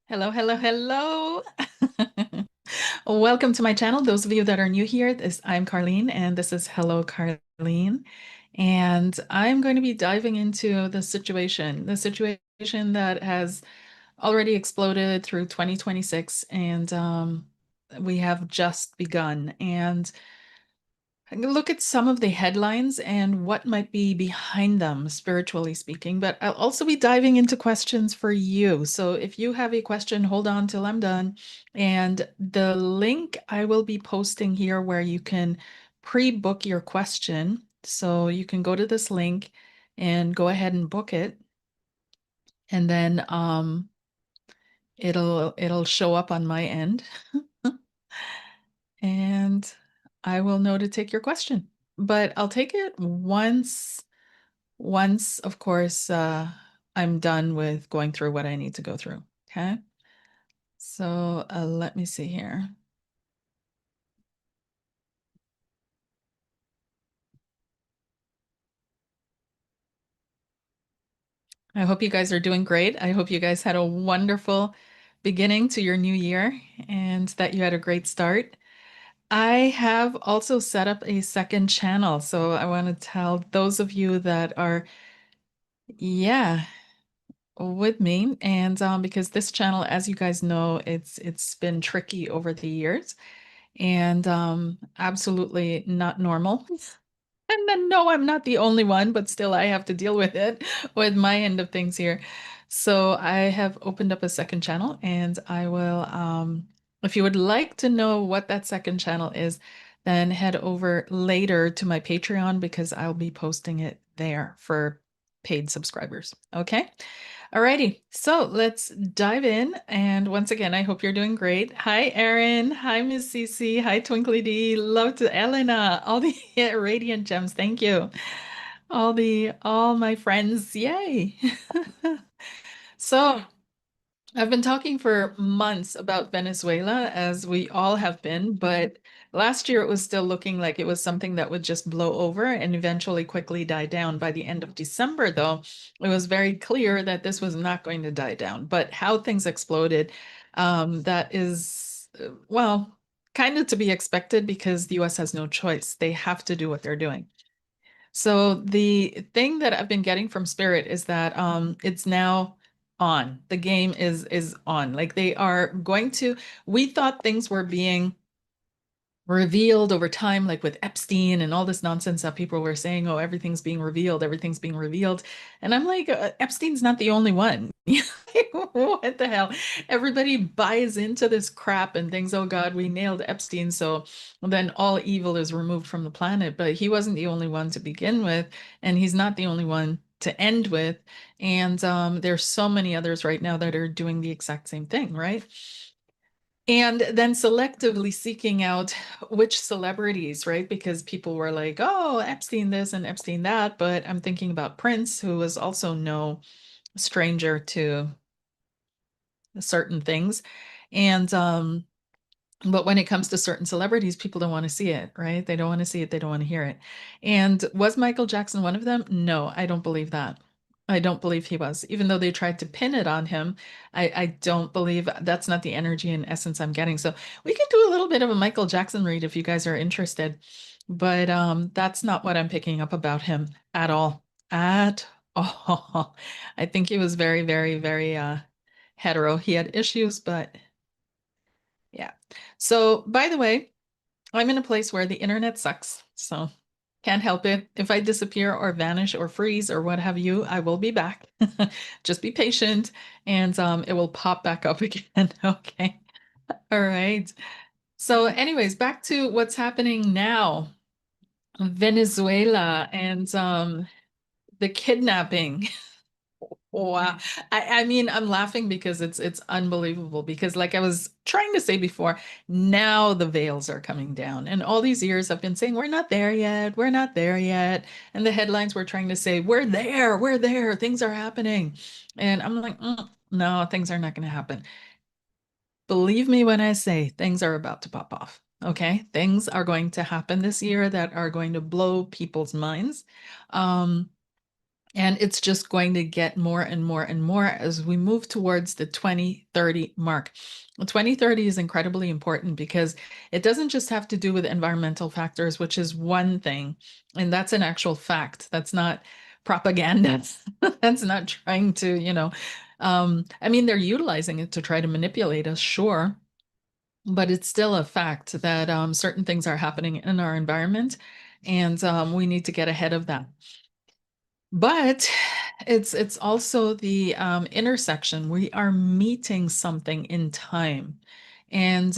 Hello, hello, hello. Welcome to my channel. Those of you that are new here, I'm Carlene, and this is Hello Carlene. And I'm going to be diving into the situation that has already exploded through 2026, and we have just begun. And look at some of the headlines and what might be behind them, spiritually speaking. But I'll also be diving into questions for you. So if you have a question, hold on till I'm done. And the link I will be posting here where you can pre-book your question. So you can go to this link and go ahead and book it. And then it'll show up on my end and I will know to take your question. But I'll take it once, of course, I'm done with going through what I need to go through. Okay. So let me see here. I hope you guys are doing great. I hope you guys had a wonderful beginning to your new year and that you had a great start. I have also set up a second channel. So I want to tell those of you that are, yeah, with me. And because this channel, as you guys know, it's been tricky over the years and absolutely not normal. And then no, I'm not the only one, but still I have to deal with it with my end of things here. So I have opened up a second channel and I will if you would like to know what that second channel is, then head over later to my Patreon because I'll be posting it there for paid subscribers. Okay? Alrighty, so let's dive in. And once again, I hope you're doing great. Hi, Erin. Hi, Miss Cece. Hi, Twinkly D. Love to Elena. All the radiant gems. Thank you. All my friends. Yay. So I've been talking for months about Venezuela, as we all have been, but last year it was still looking like it was something that would just blow over and eventually quickly die down. By the end of December, though, it was very clear that this was not going to die down. But how things exploded, that is, well, kind of to be expected because the US has no choice. They have to do what they're doing. So the thing that I've been getting from Spirit is that it's now on. The game is on. Like they are going to, we thought things were being revealed over time, like with Epstein and all this nonsense that people were saying, oh, everything's being revealed, everything's being revealed. And I'm like, Epstein's not the only one. What the hell? Everybody buys into this crap and thinks, oh God, we nailed Epstein. So then all evil is removed from the planet. But he wasn't the only one to begin with, and he's not the only one to end with. And there's so many others right now that are doing the exact same thing, right? And then selectively seeking out which celebrities, right? Because people were like, oh, Epstein this and Epstein that. But I'm thinking about Prince, who was also no stranger to certain things. And but when it comes to certain celebrities, people don't want to see it, right? They don't want to see it, they don't want to hear it. And was Michael Jackson one of them? No, I don't believe that. I don't believe he was. Even though they tried to pin it on him, I don't believe that's not the energy and essence I'm getting. So we can do a little bit of a Michael Jackson read if you guys are interested. But that's not what I'm picking up about him at all. At all. I think he was very, very, very hetero. He had issues, but yeah. So, by the way, I'm in a place where the internet sucks, so can't help it. If I disappear or vanish or freeze or what have you, I will be back. Just be patient and it will pop back up again. Okay. All right. So, anyways, back to what's happening now. Venezuela and the kidnapping. Wow. I mean, I'm laughing because it's unbelievable because like I was trying to say before, now the veils are coming down. And all these years I've been saying we're not there yet, we're not there yet. And the headlines were trying to say we're there, things are happening. And I'm like, no, things are not going to happen. Believe me when I say things are about to pop off. Okay? Things are going to happen this year that are going to blow people's minds. Um And it's just going to get more and more and more as we move towards the 2030 mark. Well, 2030 is incredibly important because it doesn't just have to do with environmental factors, which is one thing, and that's an actual fact. That's not propaganda. That's not trying to, I mean, they're utilizing it to try to manipulate us, sure, but it's still a fact that certain things are happening in our environment, and we need to get ahead of that. But it's also the intersection. We are meeting something in time. And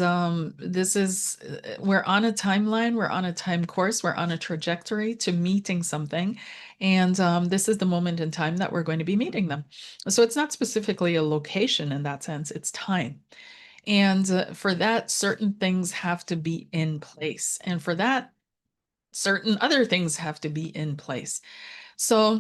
this is, we're on a timeline, we're on a time course, we're on a trajectory to meeting something. And this is the moment in time that we're going to be meeting them. So it's not specifically a location in that sense, it's time. And for that, certain things have to be in place. And for that, certain other things have to be in place. So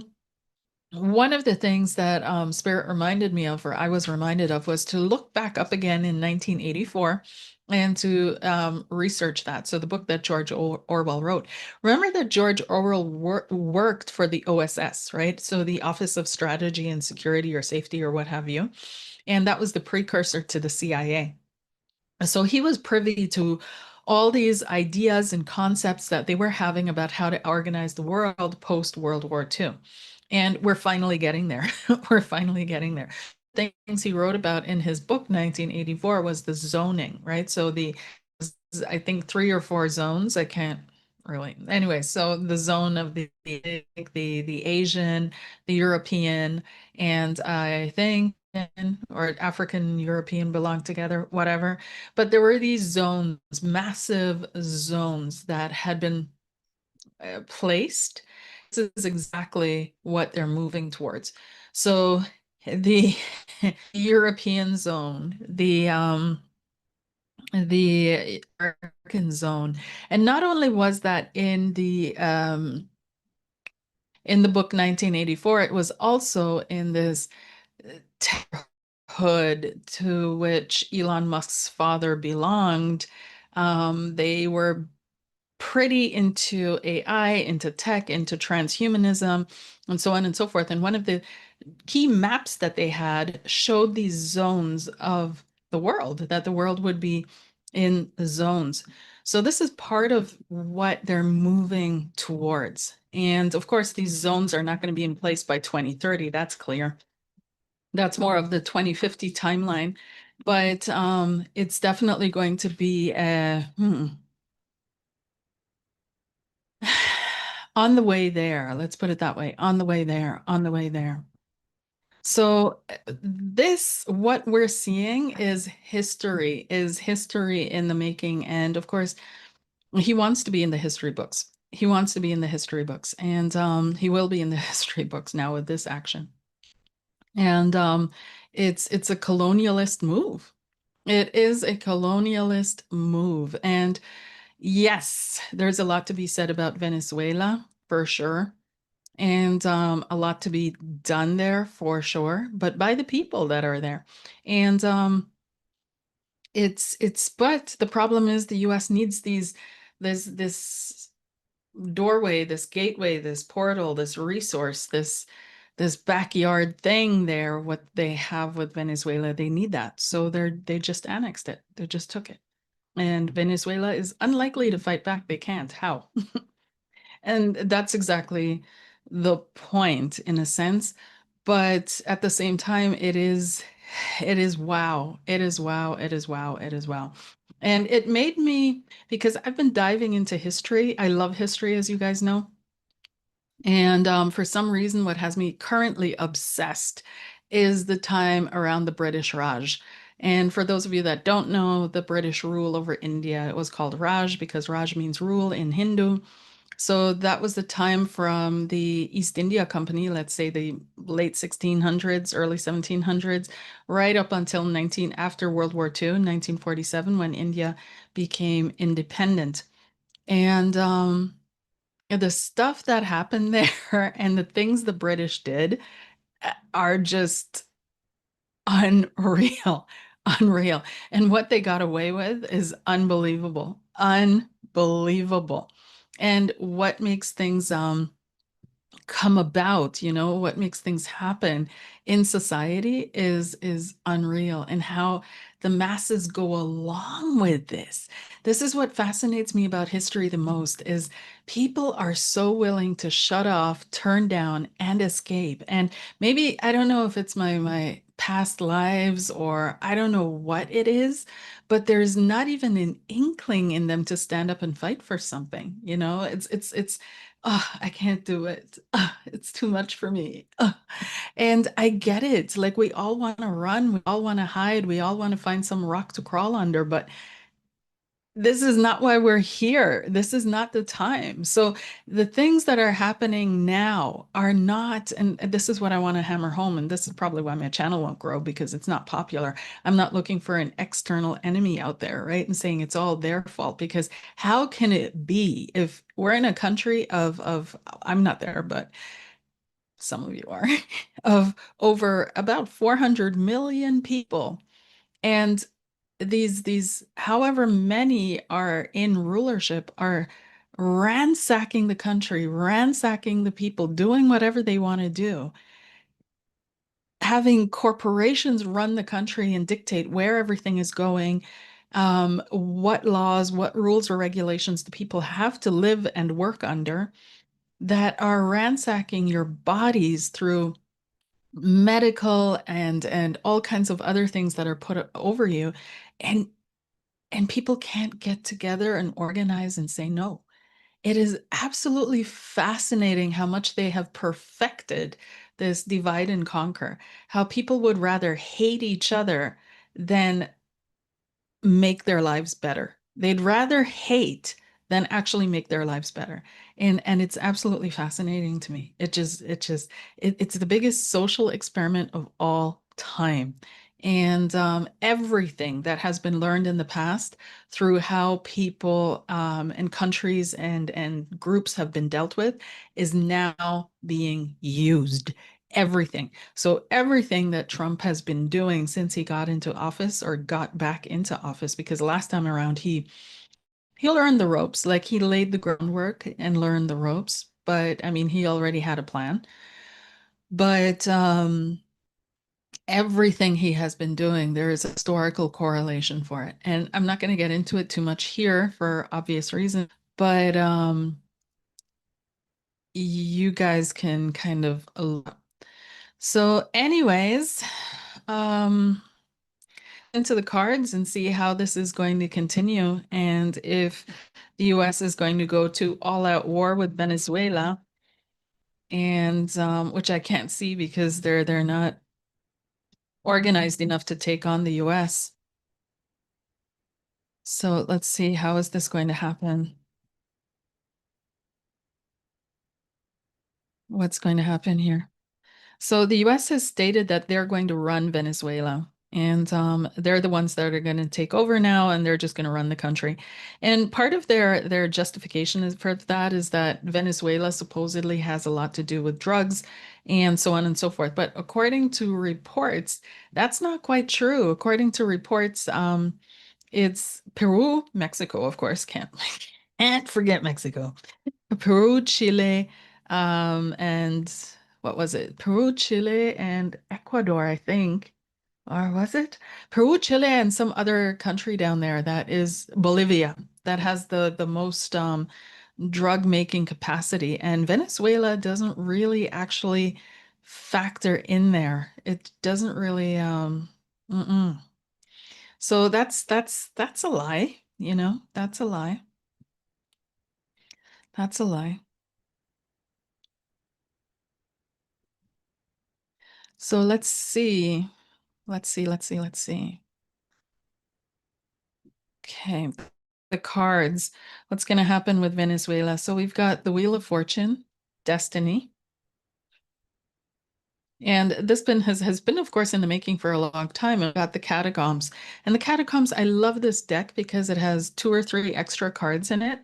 one of the things that Spirit reminded me of, or I was reminded of, was to look back up again in 1984 and to research that. So the book that George Orwell wrote. Remember that George Orwell worked for the OSS, right? So the Office of Strategy and Security or Safety or what have you. And that was the precursor to the CIA. So he was privy to all these ideas and concepts that they were having about how to organize the world post World War II. And we're finally getting there. We're finally getting there. Things he wrote about in his book 1984 was the zoning, right? So I think three or four zones. I can't really. Anyway, so the zone of the Asian, the European, and I think or African European belong together, whatever. But there were these zones, massive zones that had been placed. This is exactly what they're moving towards. So the European zone, the American zone, and not only was that in the book 1984, it was also in this hood to which Elon Musk's father belonged. They were pretty into AI, into tech, into transhumanism, and so on and so forth. And one of the key maps that they had showed these zones of the world, that the world would be in zones. So this is part of what they're moving towards. And of course, these zones are not going to be in place by 2030. That's clear. That's more of the 2050 timeline. But it's definitely going to be on the way there. Let's put it that way. On the way there, on the way there. So what we're seeing is history in the making. And of course, he wants to be in the history books. He wants to be in the history books, and he will be in the history books now with this action. And it's a colonialist move. It is a colonialist move. And yes, there's a lot to be said about Venezuela for sure. And a lot to be done there for sure, but by the people that are there. And but the problem is the US needs this doorway, this gateway, this portal, this resource, this backyard thing there, what they have with Venezuela, they need that. So they just annexed it. They just took it. And Venezuela is unlikely to fight back. They can't. How? And that's exactly the point in a sense. But at the same time, it is wow. It is wow. It is wow. It is wow. And it made me, because I've been diving into history. I love history, as you guys know. And for some reason, what has me currently obsessed is the time around the British Raj. And for those of you that don't know, the British rule over India, it was called Raj because Raj means rule in Hindu. So that was the time from the East India Company, let's say the late 1600s, early 1700s, right up until after World War II, 1947, when India became independent. And the stuff that happened there and the things the British did are just unreal, unreal. And what they got away with is unbelievable, unbelievable. And what makes things come about, what makes things happen in society is unreal, and how the masses go along with this. This is what fascinates me about history the most is people are so willing to shut off, turn down, and escape. And maybe I don't know if it's my past lives or I don't know what it is, but there's not even an inkling in them to stand up and fight for something. It's I can't do it. It's too much for me. And I get it. Like we all want to run, we all want to hide, we all want to find some rock to crawl under, but this is not why we're here. This is not the time. So the things that are happening now are not, and this is what I want to hammer home, and this is probably why my channel won't grow because it's not popular. I'm not looking for an external enemy out there, right? And saying it's all their fault because how can it be if we're in a country of I'm not there, but some of you are, of over about 400 million people. And these however many are in rulership are ransacking the country, ransacking the people, doing whatever they want to do, having corporations run the country and dictate where everything is going, what laws, what rules or regulations the people have to live and work under, that are ransacking your bodies through medical and all kinds of other things that are put over you. And people can't get together and organize and say no. It is absolutely fascinating how much they have perfected this divide and conquer, how people would rather hate each other than make their lives better. They'd rather hate than actually make their lives better. And it's absolutely fascinating to me. It's the biggest social experiment of all time. And everything that has been learned in the past through how people and countries and groups have been dealt with is now being used. Everything. So everything that Trump has been doing since he got into office or got back into office, because last time around he learned the ropes, like he laid the groundwork and learned the ropes. But I mean, he already had a plan. But everything he has been doing, there is a historical correlation for it. And I'm not going to get into it too much here for obvious reasons, but you guys can kind of. So, anyways, um, into the cards and see how this is going to continue and if the US is going to go to all-out war with Venezuela, and which I can't see because they're not organized enough to take on the US. So let's see, how is this going to happen? What's going to happen here? So the US has stated that they're going to run Venezuela, and they're the ones that are going to take over now, and they're just going to run the country. And part of their justification for that is that Venezuela supposedly has a lot to do with drugs and so on and so forth. But according to reports, that's not quite true. According to reports, it's Peru, Mexico, of course, can't forget Mexico. Peru, Chile, and what was it? Peru, Chile, and Ecuador, I think. Or was it? Peru, Chile, and some other country down there that is Bolivia that has the most drug making capacity. And Venezuela doesn't really actually factor in there. It doesn't really mm-mm. So that's a lie, That's a lie. That's a lie. So let's see. Let's see. Okay, the cards. What's going to happen with Venezuela? So we've got the Wheel of Fortune, Destiny. And this has been, of course, in the making for a long time. I've got the Catacombs. And the Catacombs, I love this deck because it has 2 or 3 extra cards in it.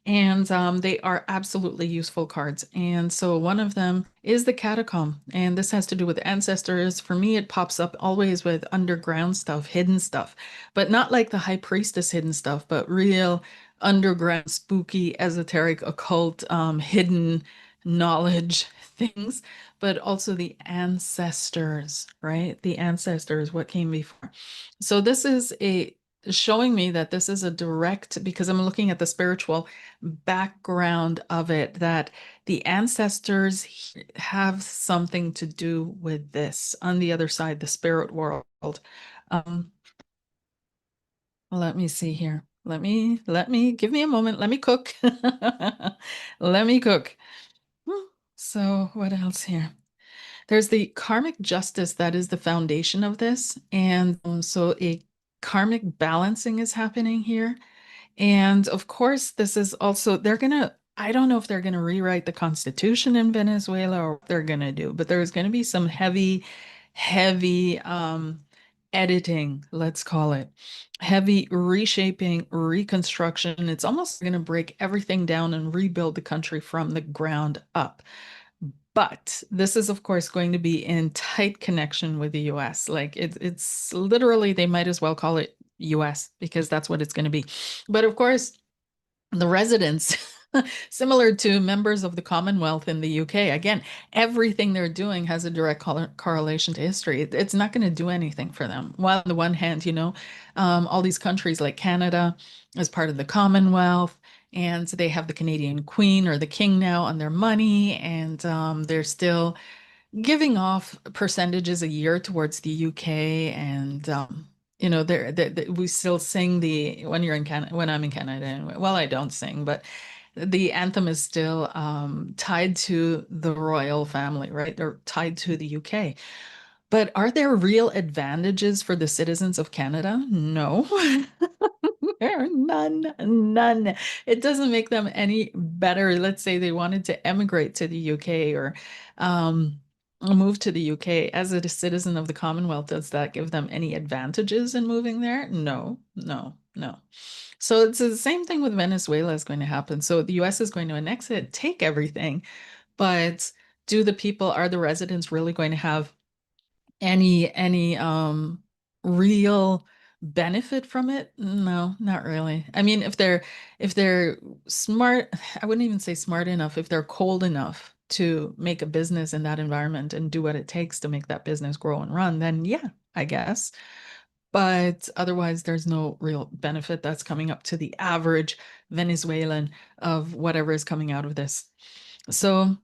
And they are absolutely useful cards. And so one of them is the Catacomb. And this has to do with ancestors. For me, it pops up always with underground stuff, hidden stuff, but not like the High Priestess hidden stuff, but real underground, spooky, esoteric, occult, hidden knowledge things, but also the ancestors, right? The ancestors, what came before. So this is a showing me that this is a direct, because I'm looking at the spiritual background of it, that the ancestors have something to do with this on the other side, the spirit world. Um, let me see here. Give me a moment. Let me cook. Let me cook. So what else here? There's the karmic justice that is the foundation of this. And so a karmic balancing is happening here. And of course, this is also, I don't know if they're gonna rewrite the constitution in Venezuela or what they're gonna do, but there's gonna be some heavy editing, let's call it. Heavy reshaping, reconstruction. It's almost gonna break everything down and rebuild the country from the ground up. But this is, of course, going to be in tight connection with the US. Like it's literally, they might as well call it US because that's what it's going to be. But of course, the residents, similar to members of the Commonwealth in the UK, again, everything they're doing has a direct correlation to history. It's not going to do anything for them. While on the one hand, all these countries like Canada as part of the Commonwealth, and they have the Canadian Queen or the King now on their money, and they're still giving off percentages a year towards the UK, and we still sing the when you're in Canada, when I'm in Canada anyway. Well, I don't sing, but the anthem is still tied to the royal family, right? They're tied to the UK. But are there real advantages for the citizens of Canada? No. There are none. It doesn't make them any better. Let's say they wanted to emigrate to the UK or um, move to the UK as a citizen of the Commonwealth. Does that give them any advantages in moving there? No, no, no. So it's the same thing with Venezuela is going to happen. So the US is going to annex it, take everything, but are the residents really going to have any real benefit from it? No, not really. I mean, if they're smart, I wouldn't even say smart enough, if they're cold enough to make a business in that environment and do what it takes to make that business grow and run, then yeah, I guess. But otherwise, there's no real benefit that's coming up to the average Venezuelan of whatever is coming out of this. So,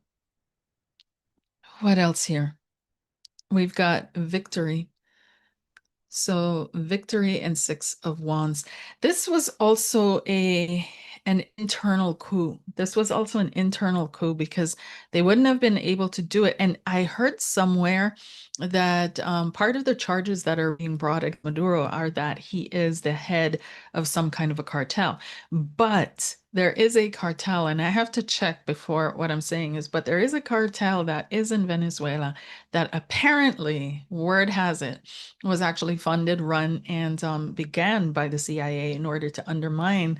what else here? We've got victory. So victory and six of wands. This was also an internal coup. This was also an internal coup because they wouldn't have been able to do it. And I heard somewhere that part of the charges that are being brought at Maduro are that he is the head of some kind of a cartel. But there is a cartel, and I have to check before what I'm saying is, but there is a cartel that is in Venezuela that apparently, word has it, was actually funded, run, and began by the CIA in order to undermine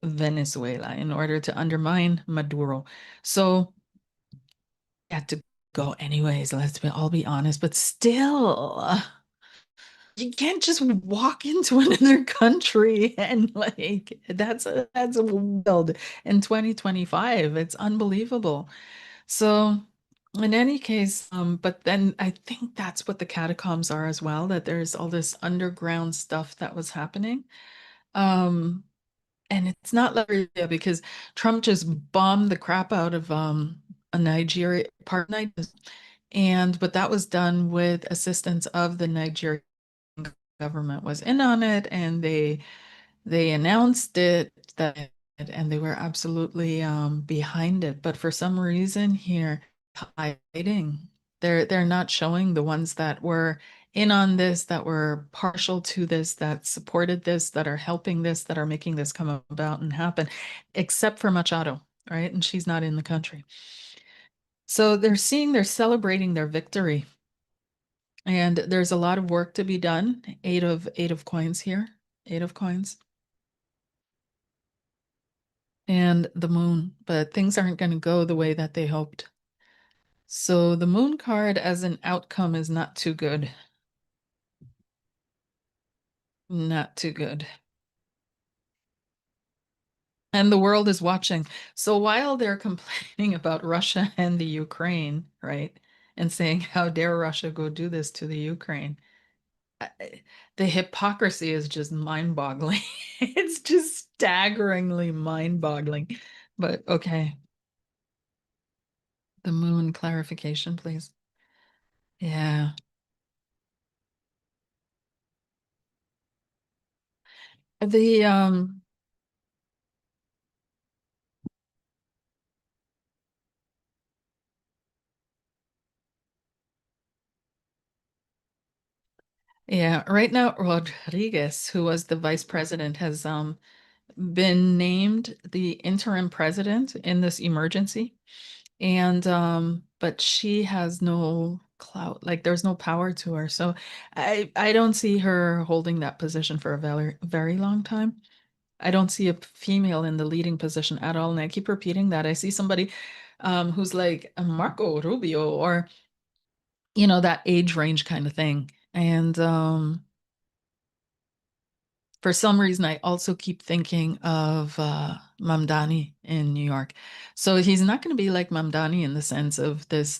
Venezuela, in order to undermine Maduro. So had to go anyways, all be honest, but still, you can't just walk into another country and like that's a wild in 2025. It's unbelievable. So in any case, but then I think that's what the catacombs are as well, that there's all this underground stuff that was happening. Um, and it's not Liberia because Trump just bombed the crap out of a Nigeria part of Nigeria. And but that was done with assistance of the Nigerian government was in on it, and they announced it that and they were absolutely behind it. But for some reason here, hiding. They're not showing the ones that were in on this, that were partial to this, that supported this, that are helping this, that are making this come about and happen, except for Machado, right? And she's not in the country. So they're celebrating their victory. And there's a lot of work to be done. Eight of coins here. Eight of coins. And the moon, but things aren't going to go the way that they hoped. So the moon card as an outcome is not too good. Not too good. And the world is watching. So while they're complaining about Russia and the Ukraine, right, and saying, how dare Russia go do this to the Ukraine? The hypocrisy is just mind-boggling. It's just staggeringly mind-boggling. But okay, the moon clarification, please. Yeah. The yeah, right now Rodriguez, who was the vice president, has been named the interim president in this emergency. And but she has no clout, like there's no power to her. So I don't see her holding that position for a very very long time. I don't see a female in the leading position at all. And I keep repeating that. I see somebody who's like a Marco Rubio or that age range kind of thing. And for some reason, I also keep thinking of Mamdani in New York. So he's not going to be like Mamdani in the sense of this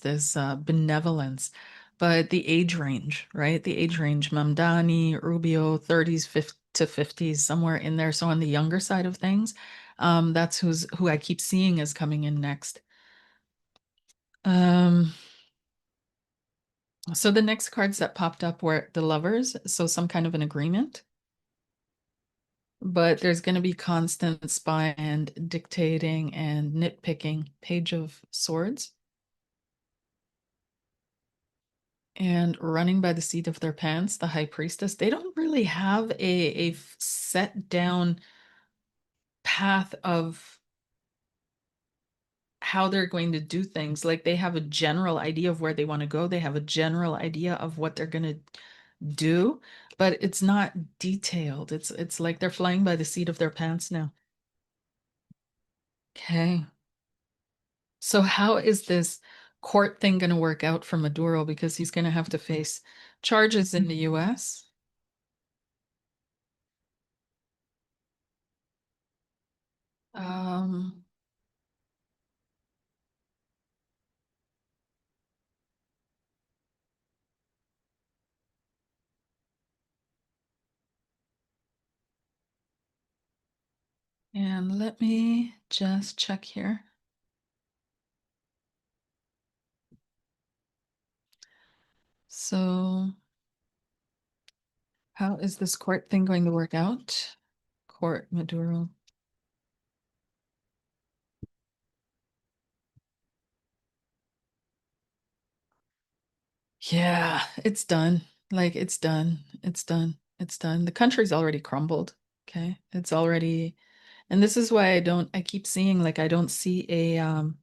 benevolence, but the age range, right? The age range, Mamdani, Rubio, 30s, 50 to 50s, somewhere in there. So on the younger side of things, that's who I keep seeing is coming in next. Um, so the next cards that popped up were the lovers, so some kind of an agreement. But there's going to be constant spy and dictating and nitpicking. Page of Swords and running by the seat of their pants, the High Priestess. They don't really have a set down path of how they're going to do things. Like they have a general idea of where they want to go. They have a general idea of what they're going to do, but it's not detailed. It's like they're flying by the seat of their pants now. Okay. So how is this court thing going to work out for Maduro? Because he's going to have to face charges in the US. Um, and let me just check here. So how is this court thing going to work out? Court Maduro. Yeah, it's done. Like it's done. It's done. It's done. The country's already crumbled. Okay. It's already, and this is why I keep seeing like I don't see them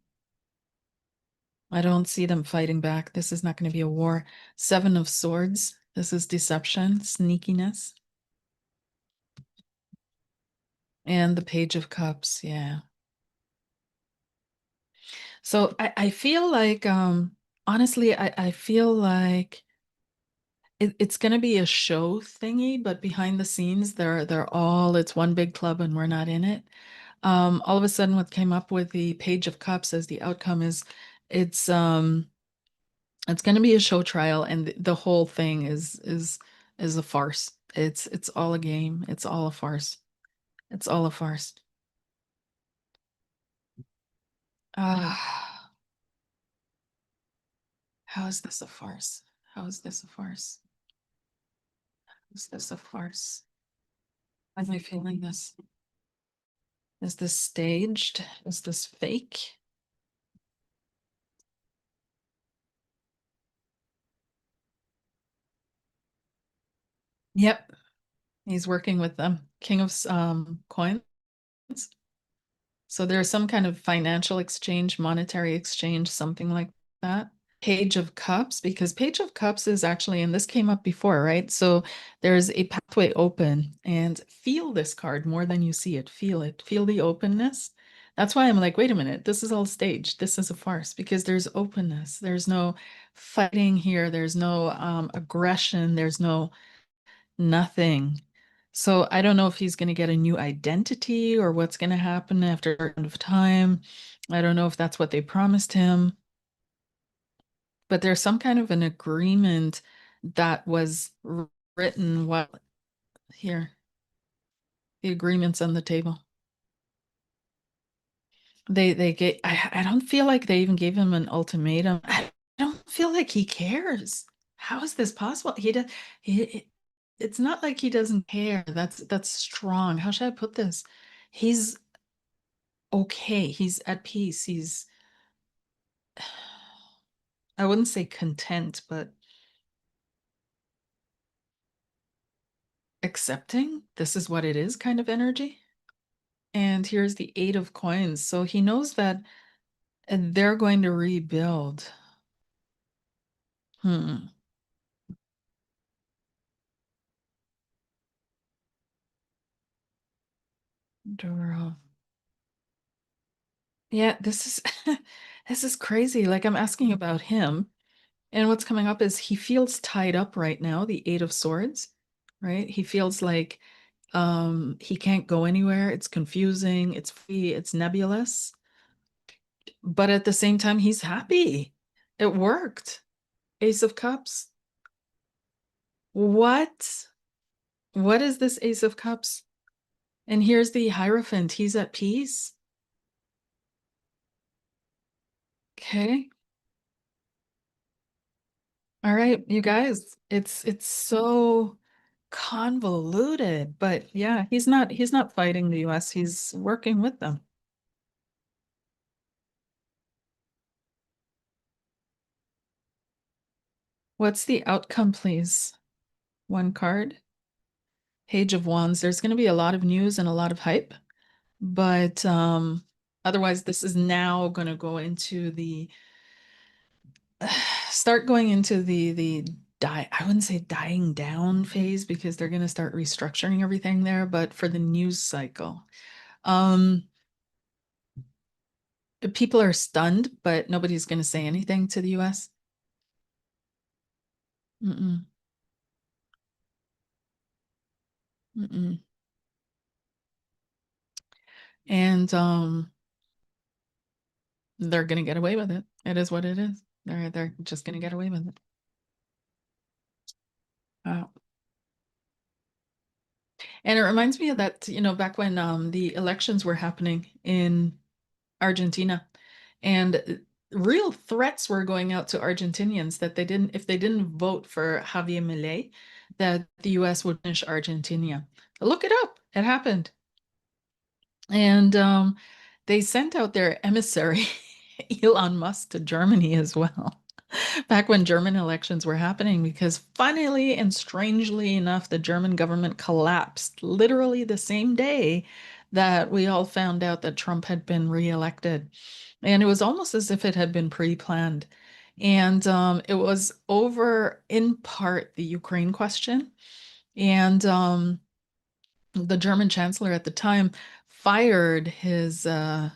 fighting back. This is not going to be a war. Seven of Swords. This is deception, sneakiness. And the Page of Cups. Yeah. So I feel like honestly, I feel like it's gonna be a show thingy, but behind the scenes, it's one big club and we're not in it. All of a sudden, what came up with the Page of Cups as the outcome is it's um it's gonna be a show trial, and the whole thing is a farce. It's all a game. It's all a farce. It's all a farce. Ah, how is this a farce? How is this a farce? Is this a farce? Why am I feeling this? Is this staged? Is this fake? Yep, he's working with them. King of coins. So there's some kind of financial exchange, monetary exchange, something like that. Page of Cups, because Page of Cups is actually, and this came up before, right? So there's a pathway open, and feel this card more than you see it. Feel it. Feel the openness. That's why I'm like, wait a minute, this is all staged. This is a farce because there's openness. There's no fighting here. There's no aggression. There's no nothing. So I don't know if he's going to get a new identity or what's going to happen after a certain of time. I don't know if that's what they promised him, but there's some kind of an agreement that was written while here. The agreement's on the table. They get I don't feel like they even gave him an ultimatum. I don't feel like he cares. How is this possible? He it's not like he doesn't care. That's strong. How should I put this? He's okay. He's at peace. He's I wouldn't say content, but accepting this is what it is kind of energy. And here's the Eight of Coins. So he knows that they're going to rebuild. Hmm. Duro. Yeah, this is this is crazy. Like I'm asking about him, and what's coming up is he feels tied up right now, the Eight of Swords, right? He feels like he can't go anywhere. It's confusing, it's free, it's nebulous, but at the same time he's happy. It worked. Ace of Cups. What? What is this Ace of Cups? And here's the Hierophant. He's at peace. Okay. All right, you guys. It's so convoluted, but yeah, he's not fighting the US. He's working with them. What's the outcome, please? One card. Page of Wands. There's going to be a lot of news and a lot of hype, but otherwise this is now going to go into the start going into the die I wouldn't say dying down phase because they're going to start restructuring everything there, but for the news cycle. Um People are stunned, but nobody's going to say anything to the US. Mm-mm, mm-mm. And they're going to get away with it. It is what it is. They're just going to get away with it. Wow. And it reminds me of that, back when the elections were happening in Argentina, and real threats were going out to Argentinians that if they didn't vote for Javier Milei, that the US would finish Argentina. Look it up. It happened. And they sent out their emissary, Elon Musk, to Germany as well, back when German elections were happening, because funnily and strangely enough, the German government collapsed literally the same day that we all found out that Trump had been reelected. And it was almost as if it had been pre-planned. And it was over, in part, the Ukraine question. And the German chancellor at the time fired his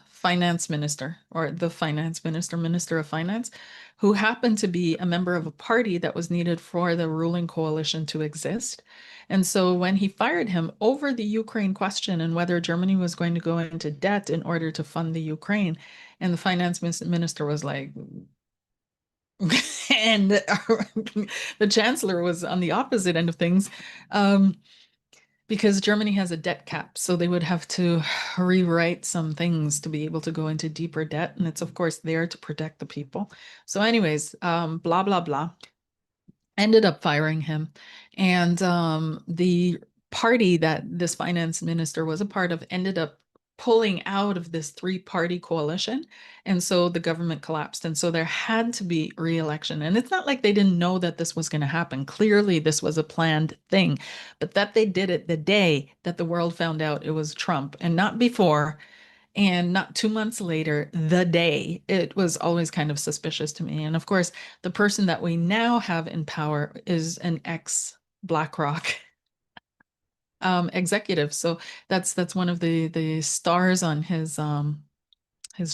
finance minister, or the finance minister, minister of finance, who happened to be a member of a party that was needed for the ruling coalition to exist. And so when he fired him over the Ukraine question and whether Germany was going to go into debt in order to fund the Ukraine, and the finance minister was like, and the chancellor was on the opposite end of things. Because Germany has a debt cap, so they would have to rewrite some things to be able to go into deeper debt. And it's, of course, there to protect the people. So, anyways, blah, blah, blah. Ended up firing him. And the party that this finance minister was a part of ended up pulling out of this three-party coalition. And so the government collapsed. And so there had to be re-election. And it's not like they didn't know that this was going to happen. Clearly, this was a planned thing, but that they did it the day that the world found out it was Trump and not before. And not 2 months later, the day, it was always kind of suspicious to me. And of course, the person that we now have in power is an ex BlackRock executive. So that's one of the stars on his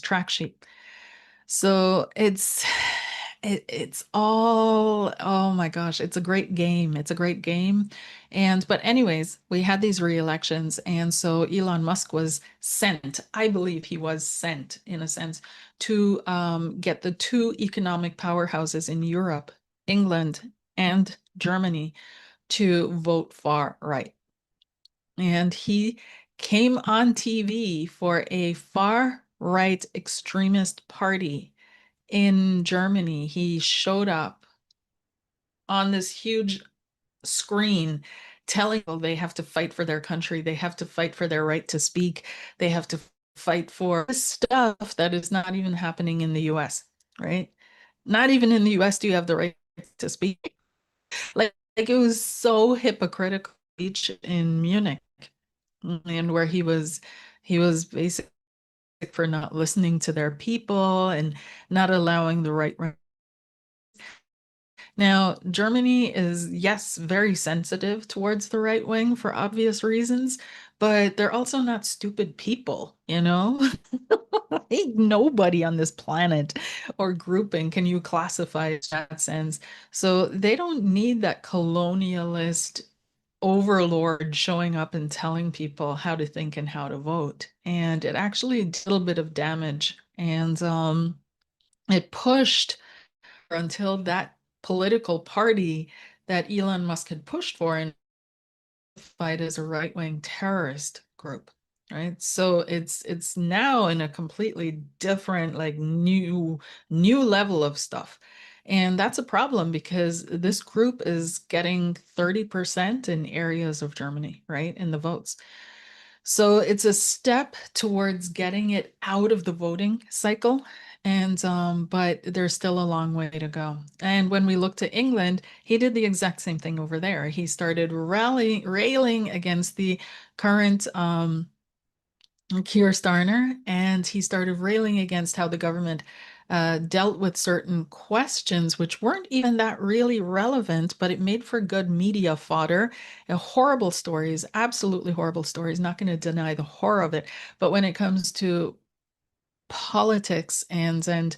track sheet. So It's all, oh my gosh, it's a great game. It's a great game. And, but anyways, we had these re-elections. And so Elon Musk was sent, I believe he was sent in a sense, to get the two economic powerhouses in Europe, England and Germany, to vote far right. And he came on TV for a far right extremist party in Germany. He showed up on this huge screen telling people they have to fight for their country, they have to fight for their right to speak, they have to fight for stuff that is not even happening in the US, right? Not even in the US do you have the right to speak. Like it was so hypocritical speech in Munich, and where he was basically for not listening to their people and not allowing the right. Now, Germany is, yes, very sensitive towards the right wing for obvious reasons, but they're also not stupid people, you know? Ain't nobody on this planet or grouping can you classify in that sense. So they don't need that colonialist overlord showing up and telling people how to think and how to vote. And it actually did a little bit of damage. And it pushed until that political party that Elon Musk had pushed for and fight as a right-wing terrorist group, right? So it's now in a completely different, like new level of stuff. And that's a problem because this group is getting 30% in areas of Germany, right, in the votes. So it's a step towards getting it out of the voting cycle. And but there's still a long way to go. And when we look to England, he did the exact same thing over there. He started railing against the current Keir Starmer, and he started railing against how the government dealt with certain questions which weren't even that really relevant, but it made for good media fodder. Horrible stories, absolutely horrible stories. Not going to deny the horror of it, but when it comes to politics and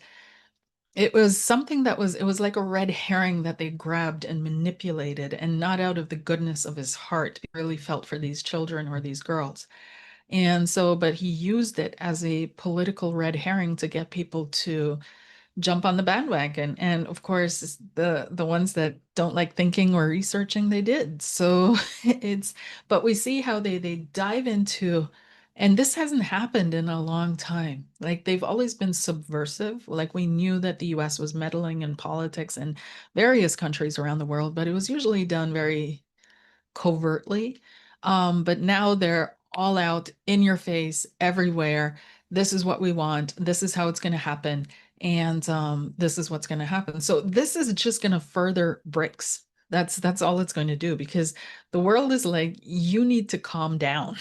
it was something that was, it was like a red herring that they grabbed and manipulated, and not out of the goodness of his heart. He really felt for these children or these girls. And so, but he used it as a political red herring to get people to jump on the bandwagon. And of course, the ones that don't like thinking or researching, they did. So it's, but we see how they dive into, and this hasn't happened in a long time. Like they've always been subversive. Like we knew that the US was meddling in politics in various countries around the world, but it was usually done very covertly. But now they're all out in your face everywhere. This is what we want. This is how it's going to happen. And this is what's going to happen. So this is just going to further bricks. That's all it's going to do because the world is like, you need to calm down.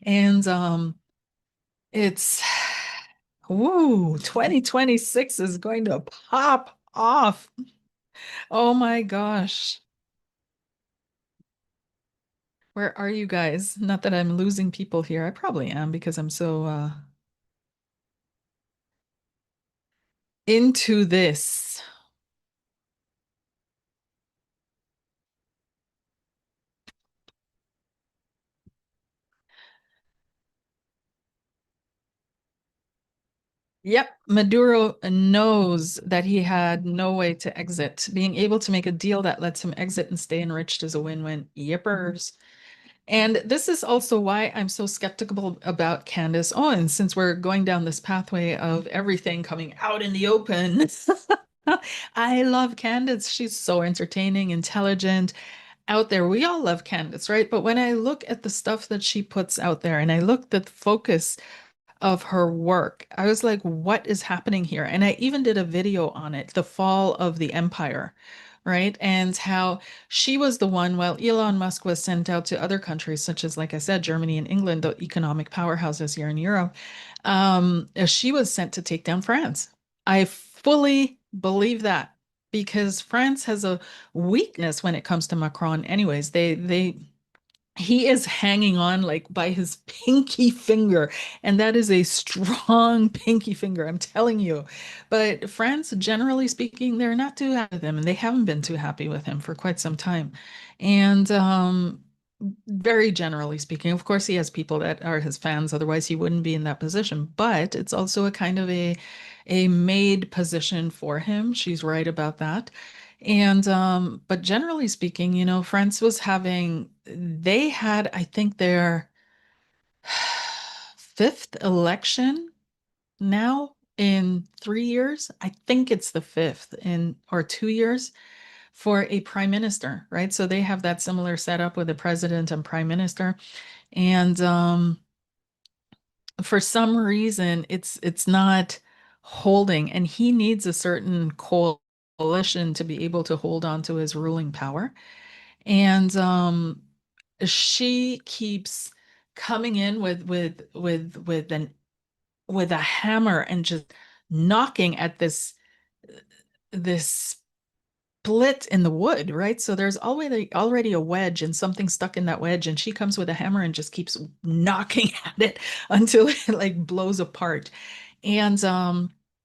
And it's, ooh, 2026 is going to pop off. Oh my gosh. Where are you guys? Not that I'm losing people here. I probably am because I'm so into this. Yep, Maduro knows that he had no way to exit. Being able to make a deal that lets him exit and stay enriched is a win-win. Yippers. And this is also why I'm so skeptical about Candace Owens, since we're going down this pathway of everything coming out in the open. I love Candace. She's so entertaining, intelligent, out there. We all love Candace, right? But when I look at the stuff that she puts out there and I look at the focus of her work, I was like, what is happening here? And I even did a video on it, the fall of the empire, right? And how she was the one, while Elon Musk was sent out to other countries, such as, like I said, Germany and England, the economic powerhouses here in Europe, she was sent to take down France. I fully believe that because France has a weakness when it comes to Macron anyways. They he is hanging on like by his pinky finger, and that is a strong pinky finger, I'm telling you. But France, generally speaking, they're not too happy with him, and they haven't been too happy with him for quite some time. And very generally speaking, of course, he has people that are his fans, otherwise he wouldn't be in that position. But it's also a kind of a made position for him. She's right about that. And but generally speaking, France was having they had, I think, their fifth election now in 3 years. I think it's the fifth in or 2 years for a prime minister, right? So they have that similar setup with the president and prime minister. And for some reason it's not holding, and he needs a certain coalition to be able to hold on to his ruling power. And she keeps coming in with a hammer and just knocking at this split in the wood, right? So there's already a wedge and something stuck in that wedge, and she comes with a hammer and just keeps knocking at it until it like blows apart. And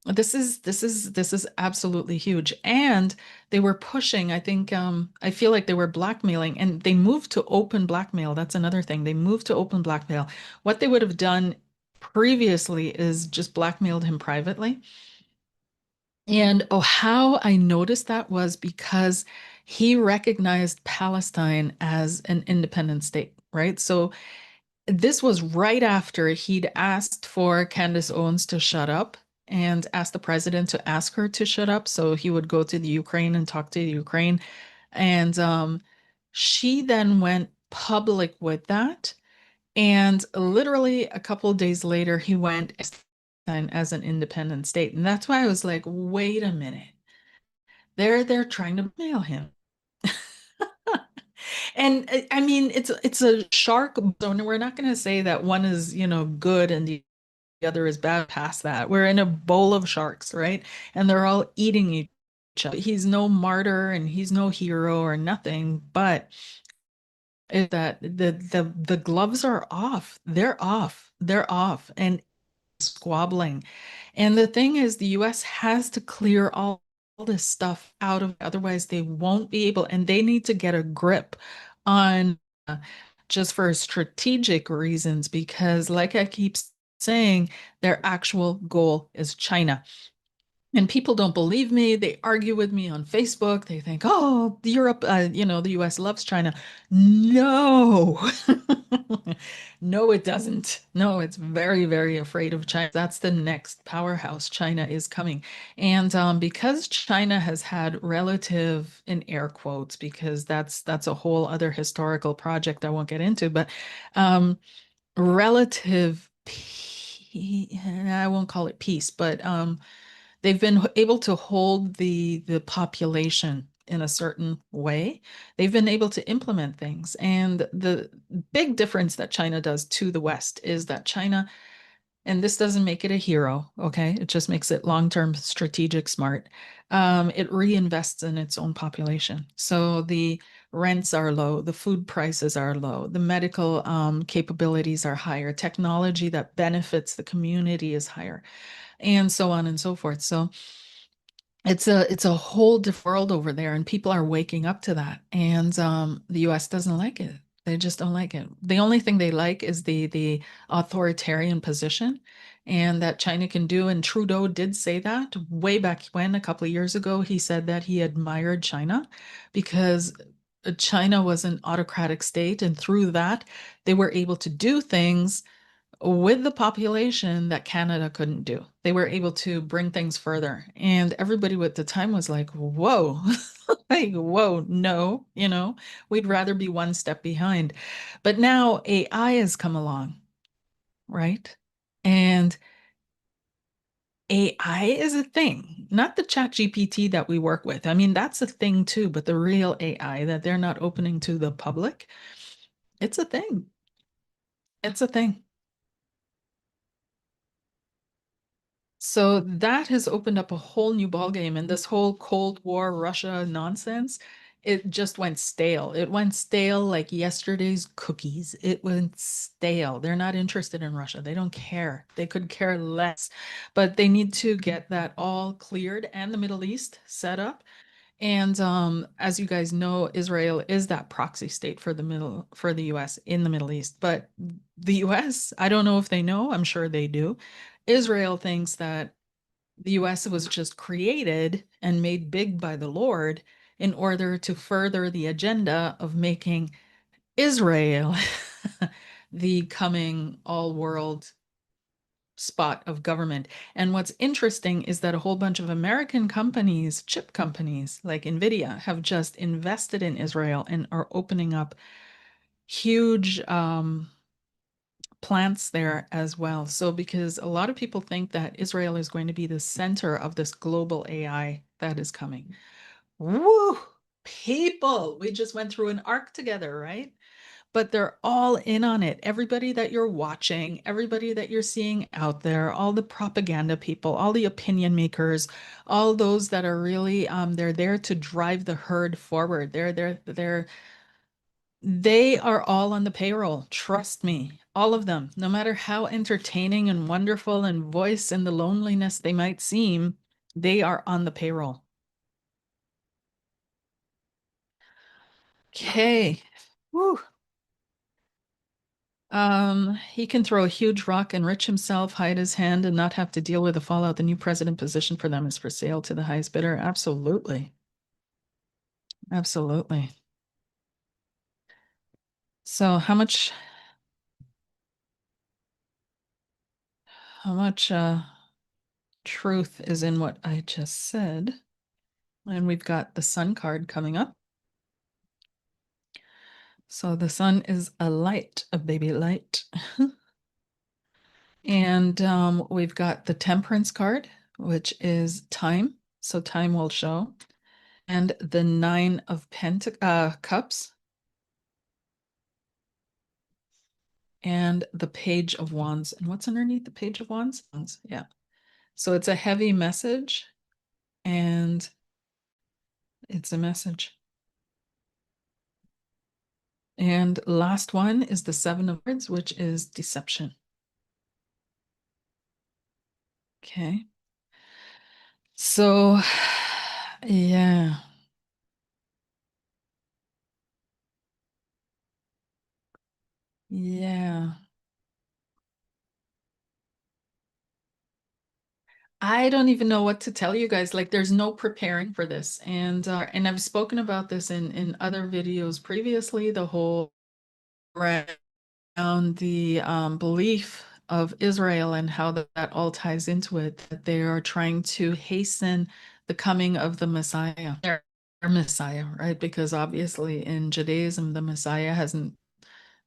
this is absolutely huge. And they were pushing, I think, I feel like they were blackmailing, and they moved to open blackmail. That's another thing. They moved to open blackmail. What they would have done previously is just blackmailed him privately. And oh, how I noticed that was because he recognized Palestine as an independent state, right? So this was right after he'd asked for Candace Owens to shut up and asked the president to ask her to shut up. So he would go to the Ukraine and talk to the Ukraine. And she then went public with that. And literally a couple of days later, he went as an independent state. And that's why I was like, wait a minute. They're trying to mail him. And I mean, it's a shark zone. We're not going to say that one is, good and the other is bad past that. We're in a bowl of sharks, right? And they're all eating each other. He's no martyr and he's no hero or nothing, but is that the gloves are off. They're off. They're off and squabbling. And the thing is, the US has to clear all this stuff out of, otherwise they won't be able, and they need to get a grip on just for strategic reasons, because like I keep saying, their actual goal is China. And people don't believe me. They argue with me on Facebook. They think, oh, Europe, the US loves China. No, no, it doesn't. No, it's very, very afraid of China. That's the next powerhouse. China is coming. And because China has had relative, in air quotes, because that's a whole other historical project I won't get into, but relative, I won't call it peace, but they've been able to hold the population in a certain way. They've been able to implement things. And the big difference that China does to the West is that China, and this doesn't make it a hero, okay? It just makes it long-term strategic smart. It reinvests in its own population. So the rents are low, the food prices are low, the medical capabilities are higher, technology that benefits the community is higher, and so on and so forth. So it's a whole different world over there, and people are waking up to that. And the US doesn't like it. They just don't like it. The only thing they like is the authoritarian position, and that China can do. And Trudeau did say that way back when, a couple of years ago. He said that he admired China because China was an autocratic state, and through that, they were able to do things with the population that Canada couldn't do. They were able to bring things further. And everybody at the time was like, whoa, like, whoa, no, we'd rather be one step behind. But now AI has come along, right? And AI is a thing, not the chat GPT that we work with. I mean, that's a thing too, but the real AI that they're not opening to the public, it's a thing. It's a thing. So that has opened up a whole new ballgame, and this whole Cold War Russia nonsense it just went stale. It went stale like yesterday's cookies. It went stale. They're not interested in Russia. They don't care. They could care less. But they need to get that all cleared and the Middle East set up. And as you guys know, Israel is that proxy state for the US in the Middle East. But the US, I don't know if they know, I'm sure they do. Israel thinks that the US was just created and made big by the Lord in order to further the agenda of making Israel the coming all world spot of government. And what's interesting is that a whole bunch of American companies, chip companies like Nvidia, have just invested in Israel and are opening up huge plants there as well. So, because a lot of people think that Israel is going to be the center of this global AI that is coming. Woo! People, we just went through an arc together, right? But they're all in on it. Everybody that you're watching, everybody that you're seeing out there, all the propaganda people, all the opinion makers, all those that are really they're there to drive the herd forward. They are all on the payroll. Trust me, all of them. No matter how entertaining and wonderful and voice and the loneliness they might seem, they are on the payroll. Okay. Woo. He can throw a huge rock, enrich himself, hide his hand, and not have to deal with the fallout. The new president position for them is for sale to the highest bidder. Absolutely. Absolutely. So how much truth is in what I just said? And we've got the sun card coming up. So the sun is a light, a baby light. And we've got the temperance card, which is time. So time will show. And the nine of cups and the page of wands. And what's underneath the page of wands? Yeah. So it's a heavy message and it's a message. And last one is the seven of words, which is deception. Okay. So, yeah. Yeah. I don't even know what to tell you guys. Like, there's no preparing for this. And I've spoken about this in other videos previously, the whole around the belief of Israel and how that all ties into it, that they are trying to hasten the coming of the Messiah, their Messiah, right? Because obviously in Judaism, the Messiah hasn't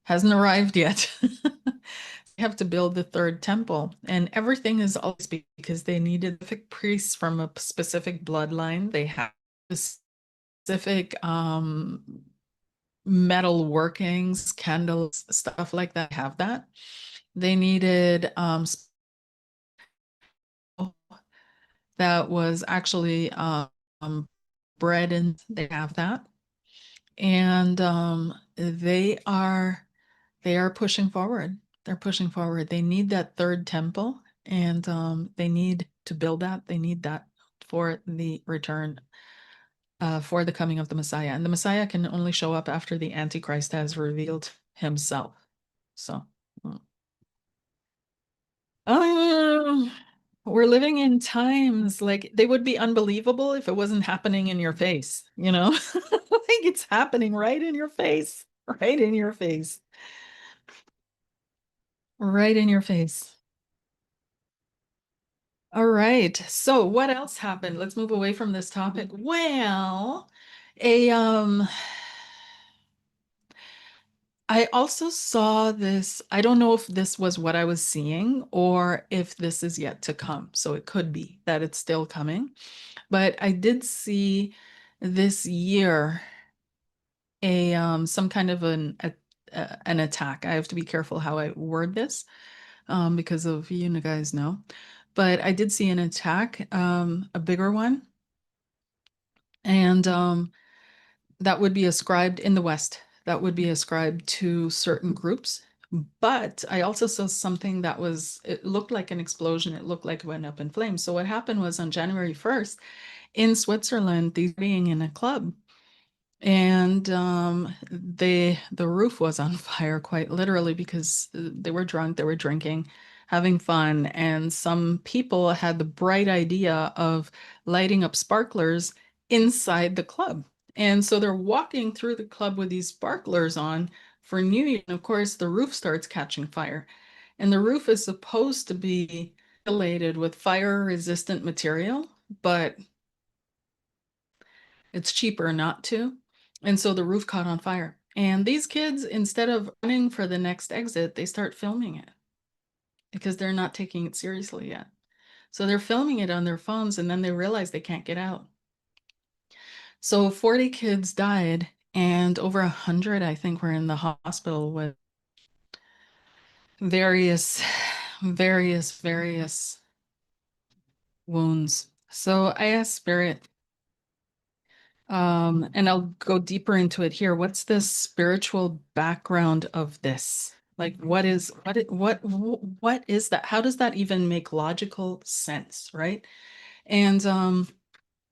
arrived yet. They have to build the third temple, and everything is always because they needed specific priests from a specific bloodline. They have specific metal workings, candles, stuff like that. Have that. They needed that was actually bread, and they have that. And they are pushing forward. They're pushing forward. They need that third temple, and they need to build that. They need that for the return, for the coming of the Messiah. And the Messiah can only show up after the Antichrist has revealed himself. So, oh, we're living in times like they would be unbelievable if it wasn't happening in your face, you know? Like it's happening right in your face, right in your face, right in your face. All right. So what else happened? Let's move away from this topic. Well, a I also saw this. I don't know if this was what I was seeing or if this is yet to come. So it could be that it's still coming. But I did see this year a some kind of an attack. I have to be careful how I word this because of you guys know. But I did see an attack, a bigger one, and that would be ascribed in the West, that would be ascribed to certain groups. But I also saw something that was, it looked like an explosion. It looked like it went up in flames. So what happened was on January 1st in Switzerland, these being in a club, and the roof was on fire quite literally because they were drunk, they were drinking, having fun, and some people had the bright idea of lighting up sparklers inside the club. And so they're walking through the club with these sparklers on for New Year. And of course, the roof starts catching fire. And the roof is supposed to be insulated with fire-resistant material, but it's cheaper not to. And so the roof caught on fire. And these kids, instead of running for the next exit, they start filming it because they're not taking it seriously yet. So they're filming it on their phones and then they realize they can't get out. So 40 kids died and over 100, I think, were in the hospital with various, various wounds. So I asked Spirit, and I'll go deeper into it here. What's the spiritual background of this? Like, what is that? How does that even make logical sense, right? And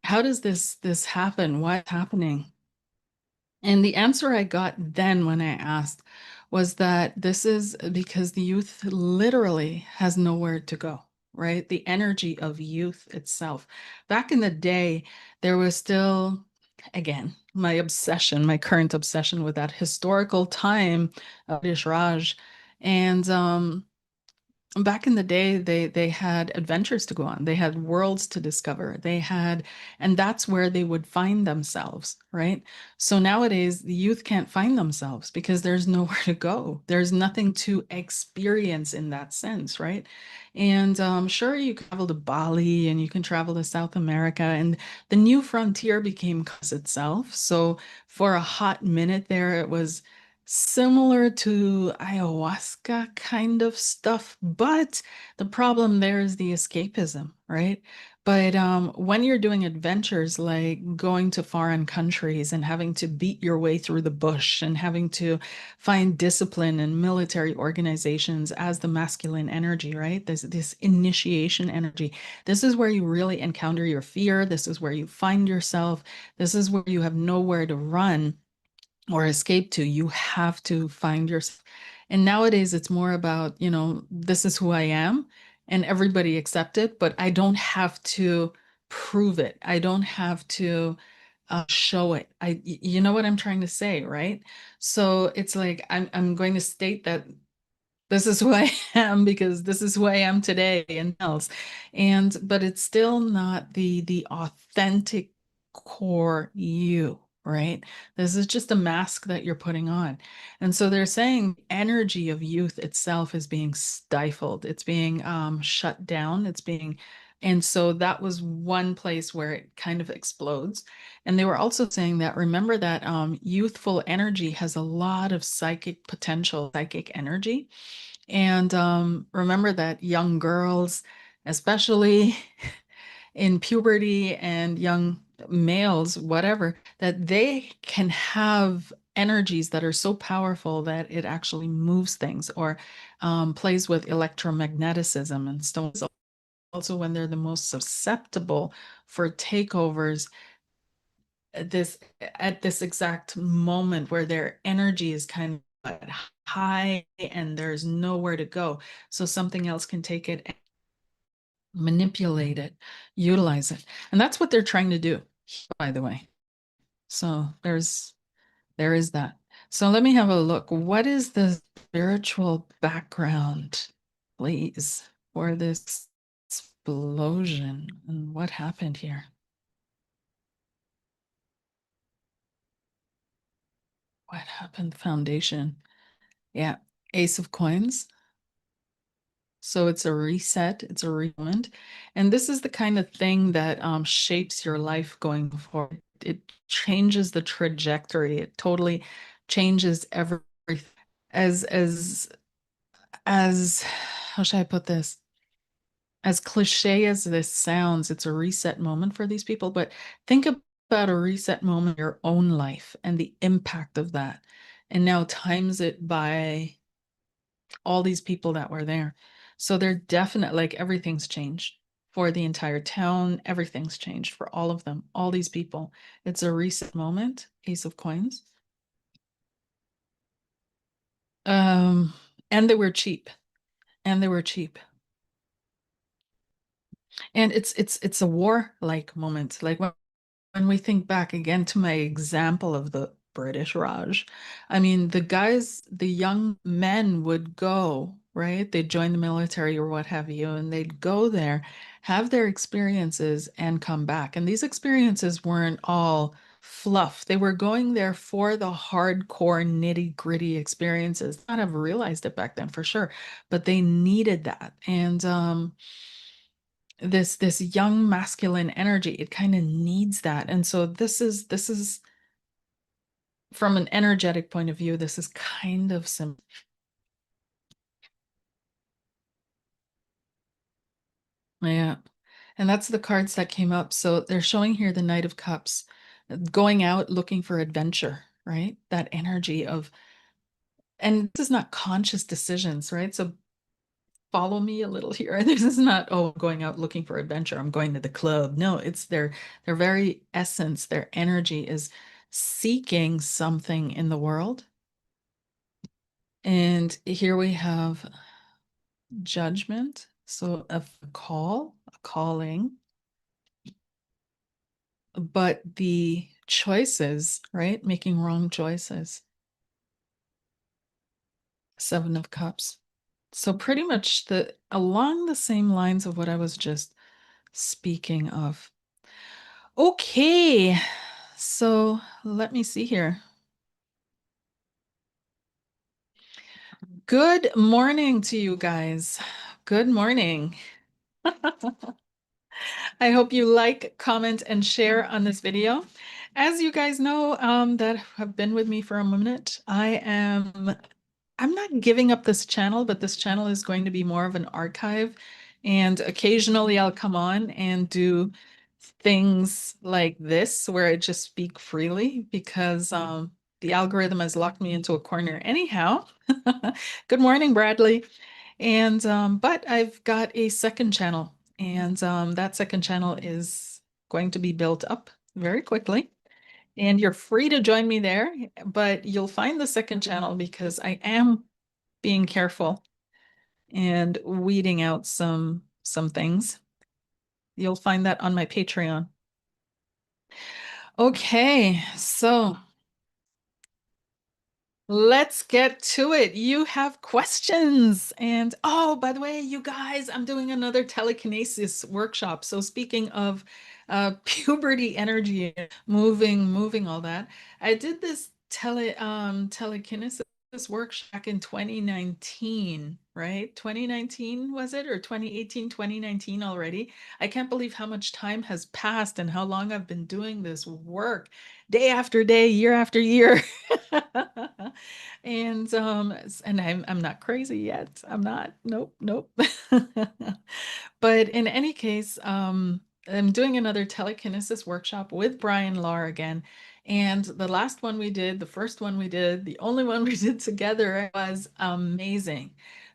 how does this happen? What's happening? And the answer I got then when I asked was that this is because the youth literally has nowhere to go, right? The energy of youth itself. Back in the day, there was still, again, my obsession, my current obsession with that historical time of British Raj. And back in the day, they had adventures to go on. They had worlds to discover. They had, and that's where they would find themselves, right? So nowadays, the youth can't find themselves because there's nowhere to go. There's nothing to experience in that sense, right? And sure, you can travel to Bali and you can travel to South America, and the new frontier became itself. So for a hot minute there, it was similar to ayahuasca kind of stuff, but the problem there is the escapism, right? But when you're doing adventures like going to foreign countries and having to beat your way through the bush and having to find discipline in military organizations as the masculine energy, right? There's this initiation energy. This is where you really encounter your fear. This is where you find yourself. This is where you have nowhere to run or escape to. You have to find yourself. And nowadays it's more about, this is who I am and everybody accept it, but I don't have to prove it. I don't have to show it. You know what I'm trying to say, right? So it's like I'm going to state that this is who I am because this is who I am today and else. And but it's still not the authentic core you, right? This is just a mask that you're putting on. And so they're saying energy of youth itself is being stifled. It's being shut down. And so that was one place where it kind of explodes. And they were also saying that remember that youthful energy has a lot of psychic potential, psychic energy. And remember that young girls, especially in puberty, and young males, whatever, that they can have energies that are so powerful that it actually moves things or plays with electromagnetism and so also when they're the most susceptible for takeovers at this exact moment where their energy is kind of high and there's nowhere to go. So something else can take it, manipulate it, utilize it. And that's what they're trying to do, by the way. So there is that. So let me have a look. What is the spiritual background, please, for this explosion and what happened here? What happened? Foundation. Yeah. Ace of Coins. So it's a reset, it's a rewind. And this is the kind of thing that shapes your life going forward. It changes the trajectory. It totally changes everything. As as how should I put this? As cliche as this sounds, it's a reset moment for these people. But think About a reset moment in your own life and the impact of that. And now times it by all these people that were there. So they're definite, like everything's changed for the entire town. Everything's changed for all of them, all these people. It's a reset moment, Ace of Coins. Um, and they were cheap. And they were cheap. And it's a war-like moment. Like when we think back again to my example of the British Raj, I mean, the guys, the young men would go, right? They'd join the military or what have you, and they'd go there, have their experiences, and come back. And these experiences weren't all fluff. They were going there for the hardcore, nitty-gritty experiences. Not have realized it back then for sure, but they needed that. And this young masculine energy, it kind of needs that. And so this is from an energetic point of view, this is kind of simple. Yeah. And that's the cards that came up. So they're showing here the Knight of Cups, going out looking for adventure, right? That energy of, and this is not conscious decisions, right? So follow me a little here. This is not, oh, I'm going out looking for adventure. I'm going to the club. No, it's their very essence, their energy is seeking something in the world. And here we have judgment. So a call, a calling, but the choices, right? Making wrong choices. Seven of Cups. So pretty much the along the same lines of what I was just speaking of. Okay, so let me see here. Good morning to you guys. Good morning. I hope you like, comment, and share on this video. As you guys know, that have been with me for a minute, I'm not giving up this channel, but this channel is going to be more of an archive. And occasionally I'll come on and do things like this where I just speak freely because the algorithm has locked me into a corner anyhow. Good morning, Bradley. And but I've got a second channel, and that second channel is going to be built up very quickly. And you're free to join me there, but you'll find the second channel because I am being careful and weeding out some things. You'll find that on my Patreon. Okay, so let's get to it. You have questions. And oh, by the way, you guys, I'm doing another telekinesis workshop. So speaking of puberty energy, moving all that, I did this telekinesis workshop back in 2019, right? 2019 was it, or 2018, 2019 already? I can't believe how much time has passed and how long I've been doing this work, day after day, year after year. And I'm not crazy yet. I'm not. Nope, nope. But in any case, I'm doing another telekinesis workshop with Brian Lahr again. And the last one we did, the first one we did, the only one we did together was amazing.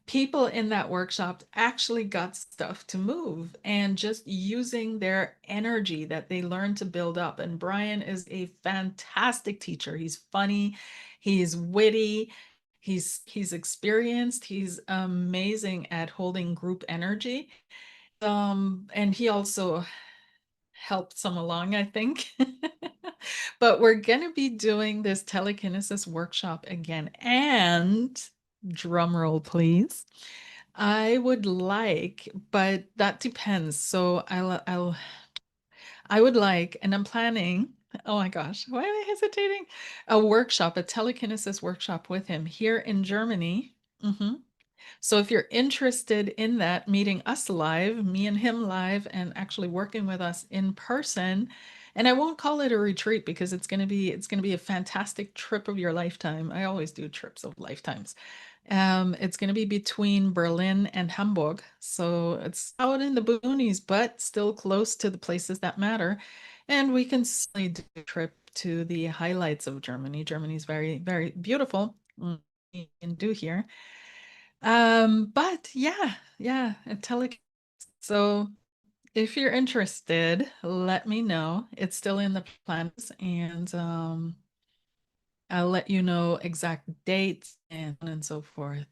People in that workshop actually got stuff to move and just using their energy that they learned to build up. And Brian is a fantastic teacher. He's funny, he's witty, he's experienced, he's amazing at holding group energy. And he also helped some along, I think. But we're going to be doing this telekinesis workshop again. And drum roll, please. I would like, but that depends. So I would like, and I'm planning, oh my gosh, why am I hesitating? A workshop, a telekinesis workshop with him here in Germany. So if you're interested in that, meeting us live, me and him live, and actually working with us in person, and I won't call it a retreat because it's going to be a fantastic trip of your lifetime. I always do trips of lifetimes. It's going to be between Berlin and Hamburg. So it's out in the boonies, but still close to the places that matter. And we can certainly do a trip to the highlights of Germany. Germany is very, very beautiful. We can do here. But yeah, so if you're interested, let me know. It's still in the plans, and I'll let you know exact dates and so forth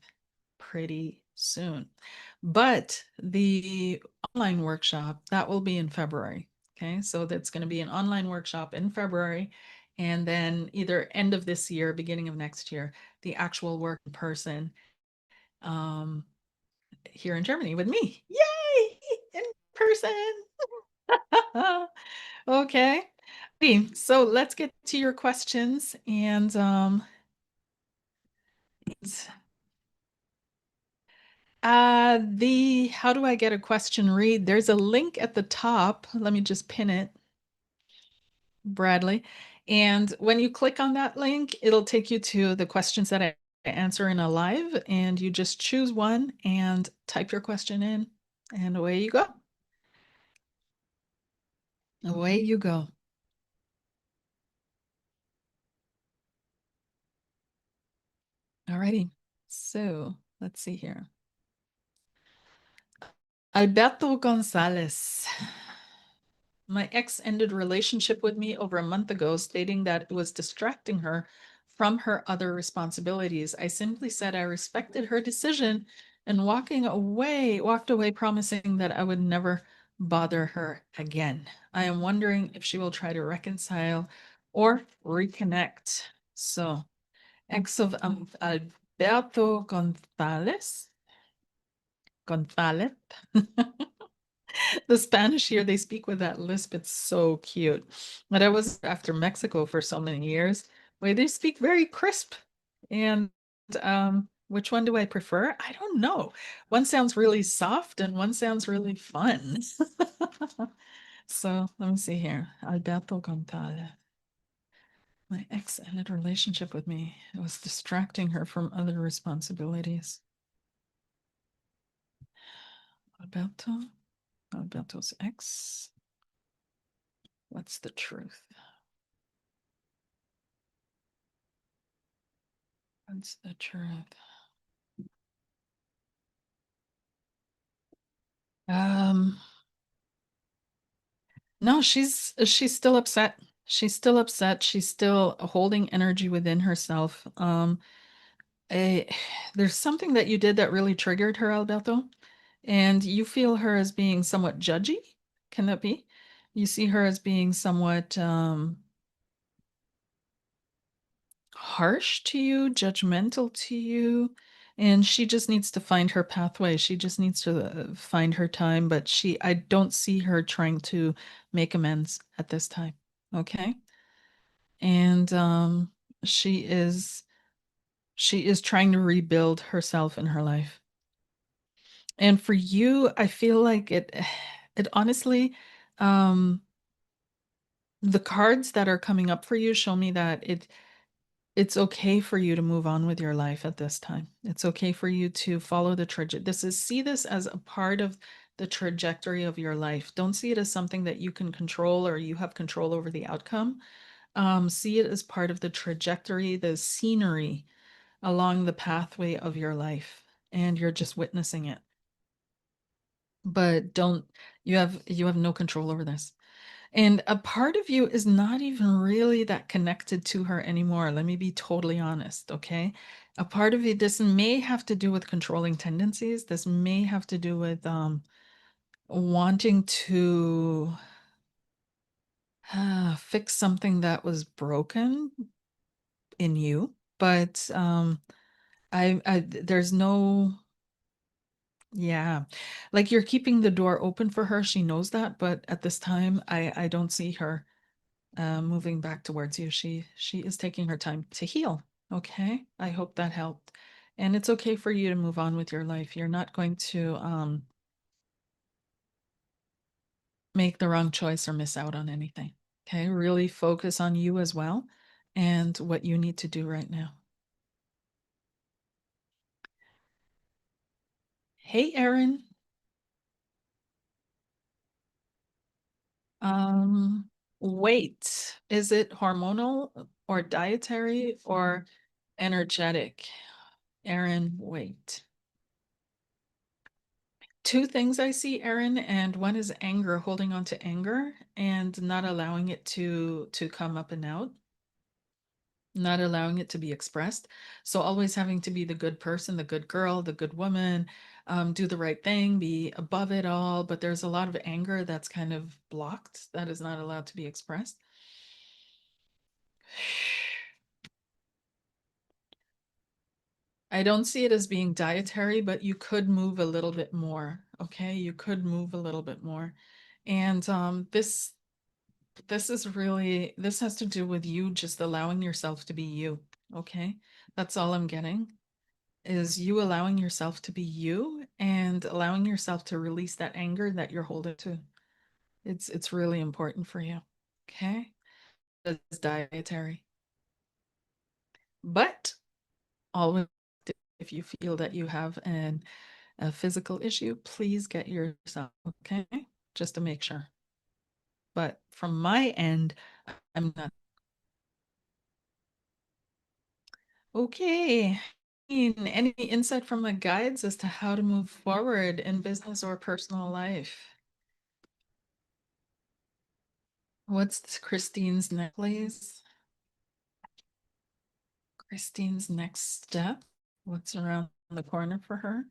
pretty soon. But the online workshop, that will be in February. Okay, so that's going to be an online workshop in February, and then either end of this year, beginning of next year, the actual work in person um, here in Germany with me. Yay! In person. Okay. So let's get to your questions and the how do I get a question read? There's a link at the top. Let me just pin it, Bradley. And when you click on that link, it'll take you to the questions that I answer in a live, and you just choose one and type your question in, and away you go. Away you go. Alrighty. So let's see here. Alberto Gonzalez. My ex ended relationship with me over a month ago, stating that it was distracting her from her other responsibilities. I simply said I respected her decision and walked away promising that I would never bother her again. I am wondering if she will try to reconcile or reconnect. So, ex of Alberto Gonzalez. The Spanish here, they speak with that lisp. It's so cute. But I was after Mexico for so many years, where they speak very crisp. And which one do I prefer? I don't know. One sounds really soft and one sounds really fun. So let me see here. Alberto Gonzalez. My ex ended relationship with me. It was distracting her from other responsibilities. Alberto's ex. What's the truth? What's the truth? Um, no, she's still upset. She's still upset. She's still holding energy within herself. Eh, there's something that you did that really triggered her, Alberto, and you feel her as being somewhat judgy. Can that be? You see her as being somewhat harsh to you, judgmental to you, and she just needs to find her pathway. She just needs to find her time, but I don't see her trying to make amends at this time. Okay? And she is she is trying to rebuild herself in her life. And for you, I feel like it honestly the cards that are coming up for you show me that it's okay for you to move on with your life at this time. It's okay for you to follow the trajectory. See this as a part of the trajectory of your life. Don't see it as something that you can control or you have control over the outcome. See it as part of the trajectory, the scenery along the pathway of your life, and you're just witnessing it. But don't you have no control over this. And a part of you is not even really that connected to her anymore. Let me be totally honest, okay? A part of you, this may have to do with controlling tendencies. This may have to do with wanting to fix something that was broken in you. But there's no, yeah, like you're keeping the door open for her. She knows that, but at this time, I don't see her moving back towards you. She is taking her time to heal. Okay, I hope that helped. And it's okay for you to move on with your life. You're not going to make the wrong choice or miss out on anything. Okay, really focus on you as well and what you need to do right now. Hey, Erin. Um, Weight. Is it hormonal or dietary or energetic? Erin, weight. Two things I see, Erin, and one is anger, holding on to anger and not allowing it to come up and out, not allowing it to be expressed. So always having to be the good person, the good girl, the good woman, do the right thing, be above it all. But there's a lot of anger that's kind of blocked, that is not allowed to be expressed. I don't see it as being dietary, but you could move a little bit more. Okay, you could move a little bit more. And this is really, this has to do with you just allowing yourself to be you. Okay, that's all I'm getting is you allowing yourself to be you and allowing yourself to release that anger that you're holding to. It's really important for you. Okay, it's dietary, but always, if you feel that you have a physical issue, please get yourself, okay? Just to make sure. But from my end, I'm not okay. Any insight from the guides as to how to move forward in business or personal life? What's Christine's next, please? Christine's next step. What's around the corner for her?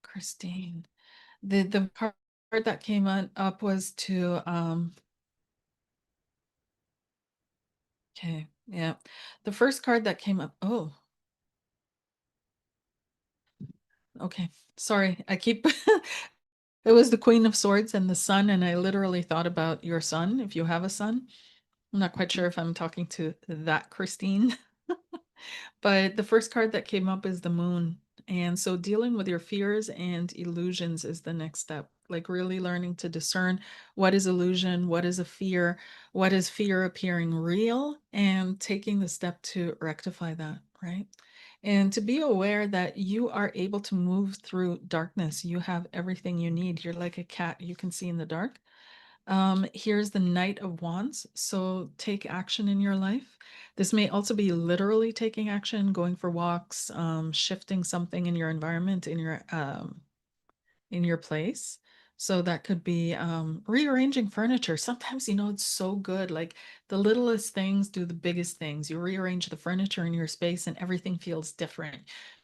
Christine. The card that came up was to okay, yeah. The first card that came up, oh, okay. Sorry, I keep it was the Queen of Swords and the Sun, and I literally thought about your son, if you have a son. I'm not quite sure if I'm talking to that Christine. But the first card that came up is the moon. And so dealing with your fears and illusions is the next step. Like really learning to discern what is illusion, what is a fear, what is fear appearing real, and taking the step to rectify that, right? And to be aware that you are able to move through darkness. You have everything you need. You're like a cat you can see in the dark. Here's the Knight of Wands. So take action in your life. This may also be literally taking action, going for walks, shifting something in your environment, in your place. So that could be rearranging furniture. Sometimes, it's so good. Like the littlest things do the biggest things. You rearrange the furniture in your space and everything feels different.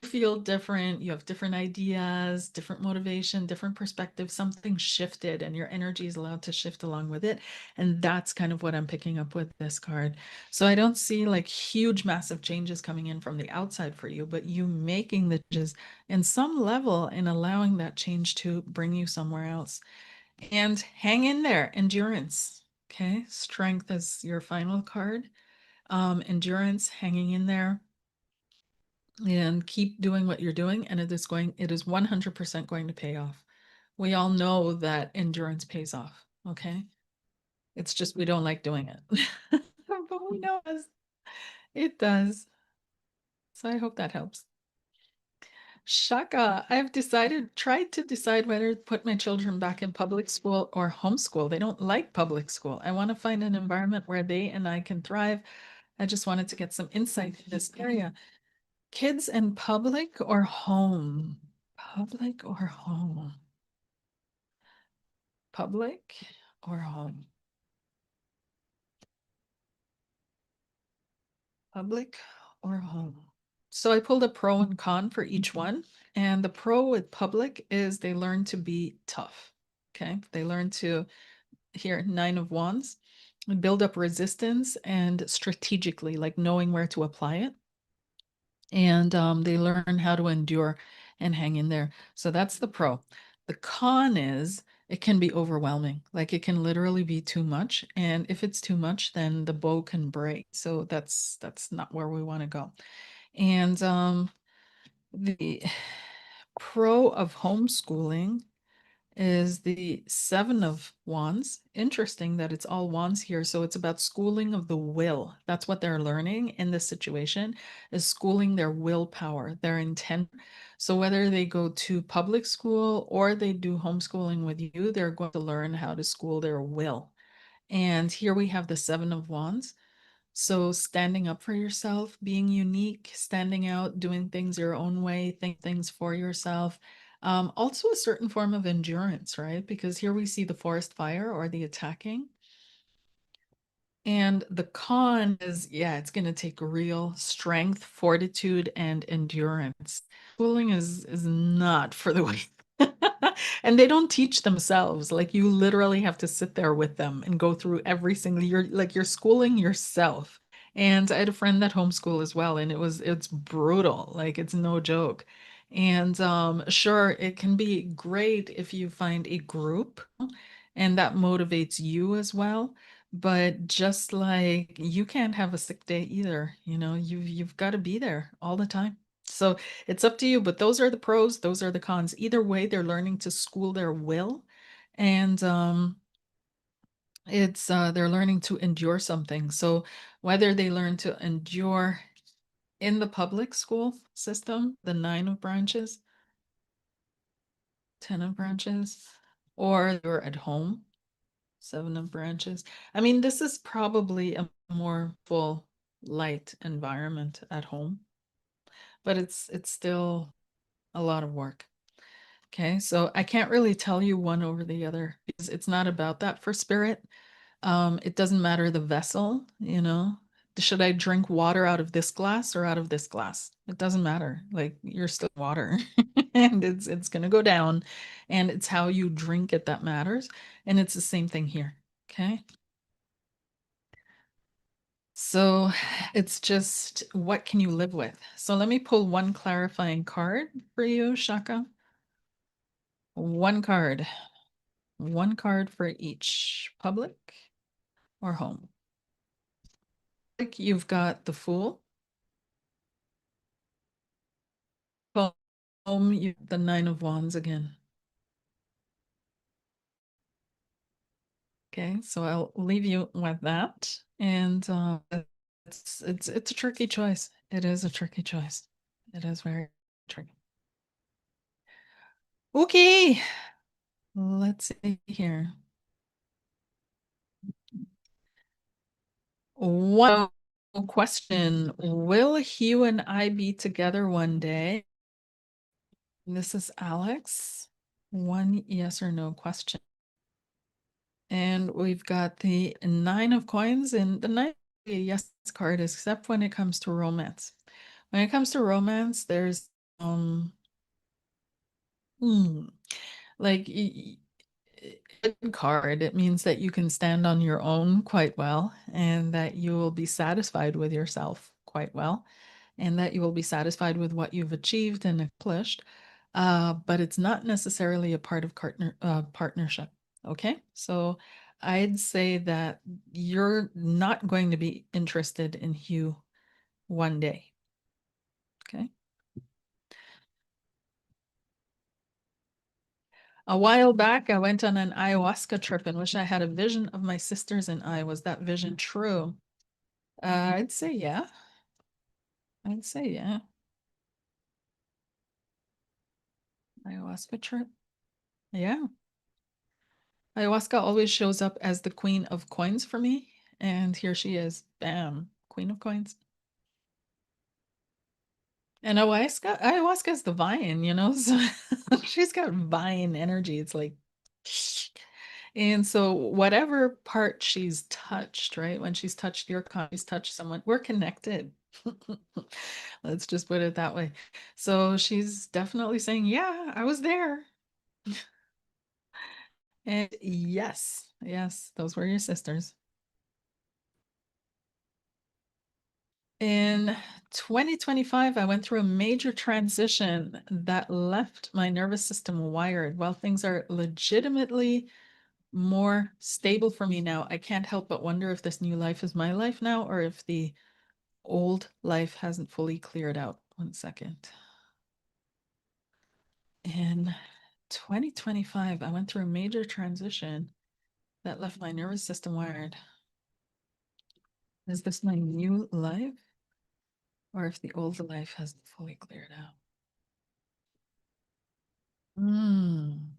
You feel different. You have different ideas, different motivation, different perspective. Something shifted and your energy is allowed to shift along with it. And that's kind of what I'm picking up with this card. So I don't see like huge, massive changes coming in from the outside for you, but you making the changes in some level and allowing that change to bring you somewhere else. And hang in there, endurance. Okay, strength is your final card. Endurance, hanging in there, and keep doing what you're doing. And it is 100% going to pay off. We all know that endurance pays off. Okay, it's just we don't like doing it, but we know it does. So I hope that helps. Shaka, tried to decide whether to put my children back in public school or homeschool. They don't like public school. I want to find an environment where they and I can thrive. I just wanted to get some insight in this area. Kids in public or home? Public or home? Public or home? Public or home? So I pulled a pro and con for each one. And the pro with public is they learn to be tough. Okay. They learn to, here, Nine of Wands, build up resistance and strategically, like knowing where to apply it. And they learn how to endure and hang in there. So that's the pro. The con is it can be overwhelming. Like it can literally be too much. And if it's too much, then the bow can break. So that's not where we want to go. And the pro of homeschooling is the Seven of Wands. Interesting that it's all wands here. So it's about schooling of the will. That's what they're learning in this situation, is schooling their willpower, their intent. So whether they go to public school or they do homeschooling with you, they're going to learn how to school their will. And here we have the Seven of Wands. So standing up for yourself, being unique, standing out, doing things your own way, think things for yourself. Also a certain form of endurance, right? Because here we see the forest fire or the attacking. And the con is, yeah, it's going to take real strength, fortitude, and endurance. Schooling is not for the weak. And they don't teach themselves. Like you literally have to sit there with them and go through every single, you're schooling yourself. And I had a friend that homeschool as well, and it's brutal. Like it's no joke. And sure, it can be great if you find a group and that motivates you as well. But just like you can't have a sick day either, you've got to be there all the time. So it's up to you, but those are the pros, those are the cons. Either way, they're learning to school their will, and it's they're learning to endure something. So whether they learn to endure in the public school system, the nine of branches, 10 of branches, or you're at home, seven of branches. I mean, this is probably a more full light environment at home, but it's still a lot of work. Okay, so I can't really tell you one over the other because it's not about that for spirit. It doesn't matter the vessel, you know. Should I drink water out of this glass or out of this glass? It doesn't matter. Like you're still water and it's gonna go down and it's how you drink it that matters. And it's the same thing here. Okay. So it's just what can you live with? So let me pull one clarifying card for you, Shaka. One card. One card for each public or home. Like you've got the Fool. Home, you the Nine of Wands again. Okay, so I'll leave you with that. And it's a tricky choice. It is a tricky choice. It is very tricky. Okay, let's see here. One question. Will Hugh and I be together one day? This is Alex. One yes or no question. And we've got the Nine of Coins, and the Nine is a yes card, except when it comes to romance. When it comes to romance, there's hmm, like good card. It means that you can stand on your own quite well, and that you will be satisfied with yourself quite well, and that you will be satisfied with what you've achieved and accomplished. But it's not necessarily a part of partnership. Okay, so I'd say that you're not going to be interested in Hugh one day. Okay. A while back, I went on an ayahuasca trip in which I had a vision of my sisters and I. Was that vision true? I'd say yeah. I'd say yeah. Ayahuasca trip. Yeah. Ayahuasca always shows up as the queen of coins for me. And here she is. Bam. Queen of coins. And ayahuasca is the vine, so she's got vine energy. It's like, and so whatever part she's touched, right? When she's touched your she's touched someone, we're connected. Let's just put it that way. So she's definitely saying, yeah, I was there. And yes, yes, those were your sisters. In 2025, I went through a major transition that left my nervous system wired. While things are legitimately more stable for me now, I can't help but wonder if this new life is my life now or if the old life hasn't fully cleared out. One second. In 2025, I went through a major transition that left my nervous system wired. Is this my new life or if the old life hasn't fully cleared out? Mm.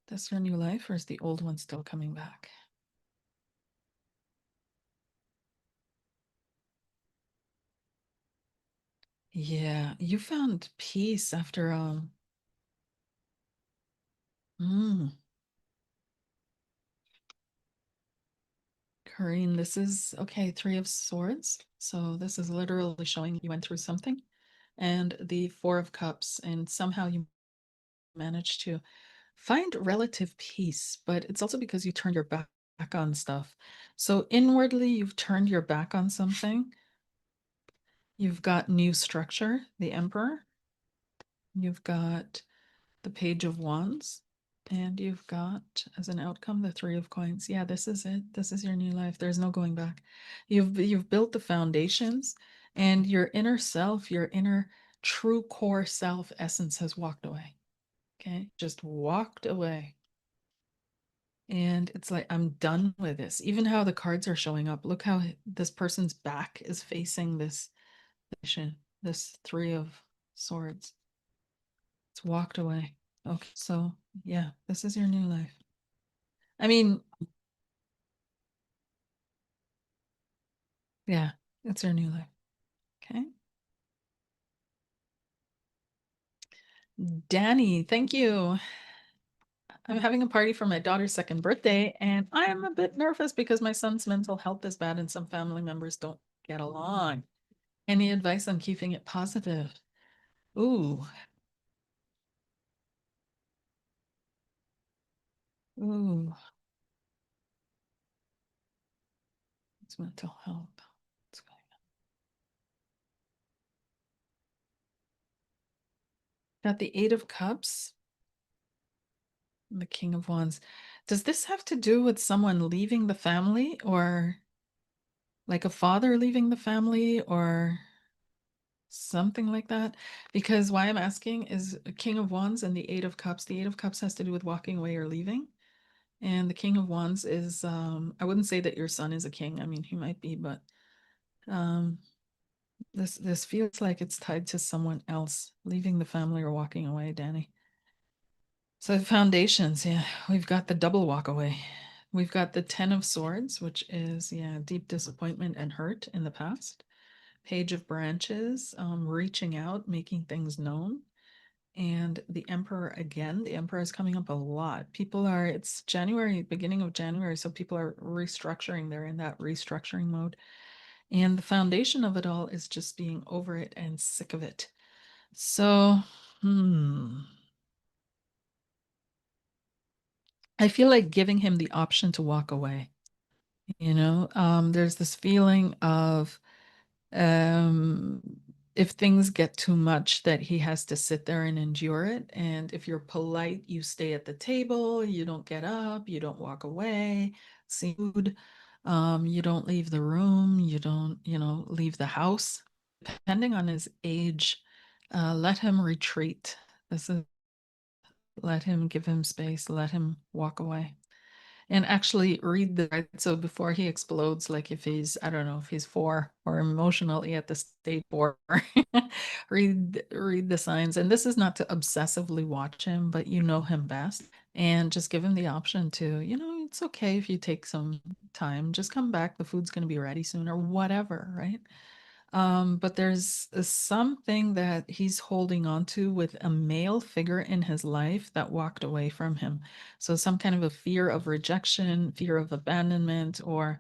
This your new life, or is the old one still coming back? Yeah, you found peace after mm, Corinne, this is okay, Three of Swords. So this is literally showing you went through something. And the Four of Cups, and somehow you managed to find relative peace, but it's also because you turned your back on stuff. So inwardly, you've turned your back on something. You've got new structure, the Emperor. You've got the Page of Wands. And you've got, as an outcome, the Three of Coins. Yeah, this is it. This is your new life. There's no going back. You've built the foundations, and your inner self, your inner true core self essence has walked away. Okay, just walked away. And it's like, I'm done with this. Even how the cards are showing up. Look how this person's back is facing this position, this Three of Swords. It's walked away. Okay, so yeah, this is your new life. I mean, yeah, it's your new life. Okay. Danny, thank you. I'm having a party for my daughter's second birthday, and I am a bit nervous because my son's mental health is bad and some family members don't get along. Any advice on keeping it positive? Ooh, ooh, it's mental health. What's going on? Got the Eight of Cups, and the King of Wands. Does this have to do with someone leaving the family, or like a father leaving the family, or something like that? Because why I'm asking is a King of Wands and the Eight of Cups. The Eight of Cups has to do with walking away or leaving. And the King of Wands is, I wouldn't say that your son is a king. I mean, he might be, but um, this feels like it's tied to someone else leaving the family or walking away, Danny. So foundations, yeah, we've got the double walk away. We've got the Ten of Swords, which is, yeah, deep disappointment and hurt in the past. Page of Branches, reaching out, making things known. And the Emperor again. The Emperor is coming up a lot. It's January, beginning of January, so people are restructuring. They're in that restructuring mode. And the foundation of it all is just being over it and sick of it. So, I feel like giving him the option to walk away. There's this feeling of um if things get too much that he has to sit there and endure it, and if you're polite you stay at the table, you don't get up, you don't walk away, see food, you don't leave the room, you don't leave the house. Depending on his age, let him retreat. This is Let him, give him space, let him walk away. And actually read the right. So before he explodes, like if he's, I don't know, if he's 4 or emotionally at the stage 4, read the signs. And this is not to obsessively watch him, but you know him best. And just give him the option to, it's okay if you take some time, just come back. The food's going to be ready soon or whatever, right? But there's something that he's holding on to with a male figure in his life that walked away from him. So some kind of a fear of rejection, fear of abandonment, or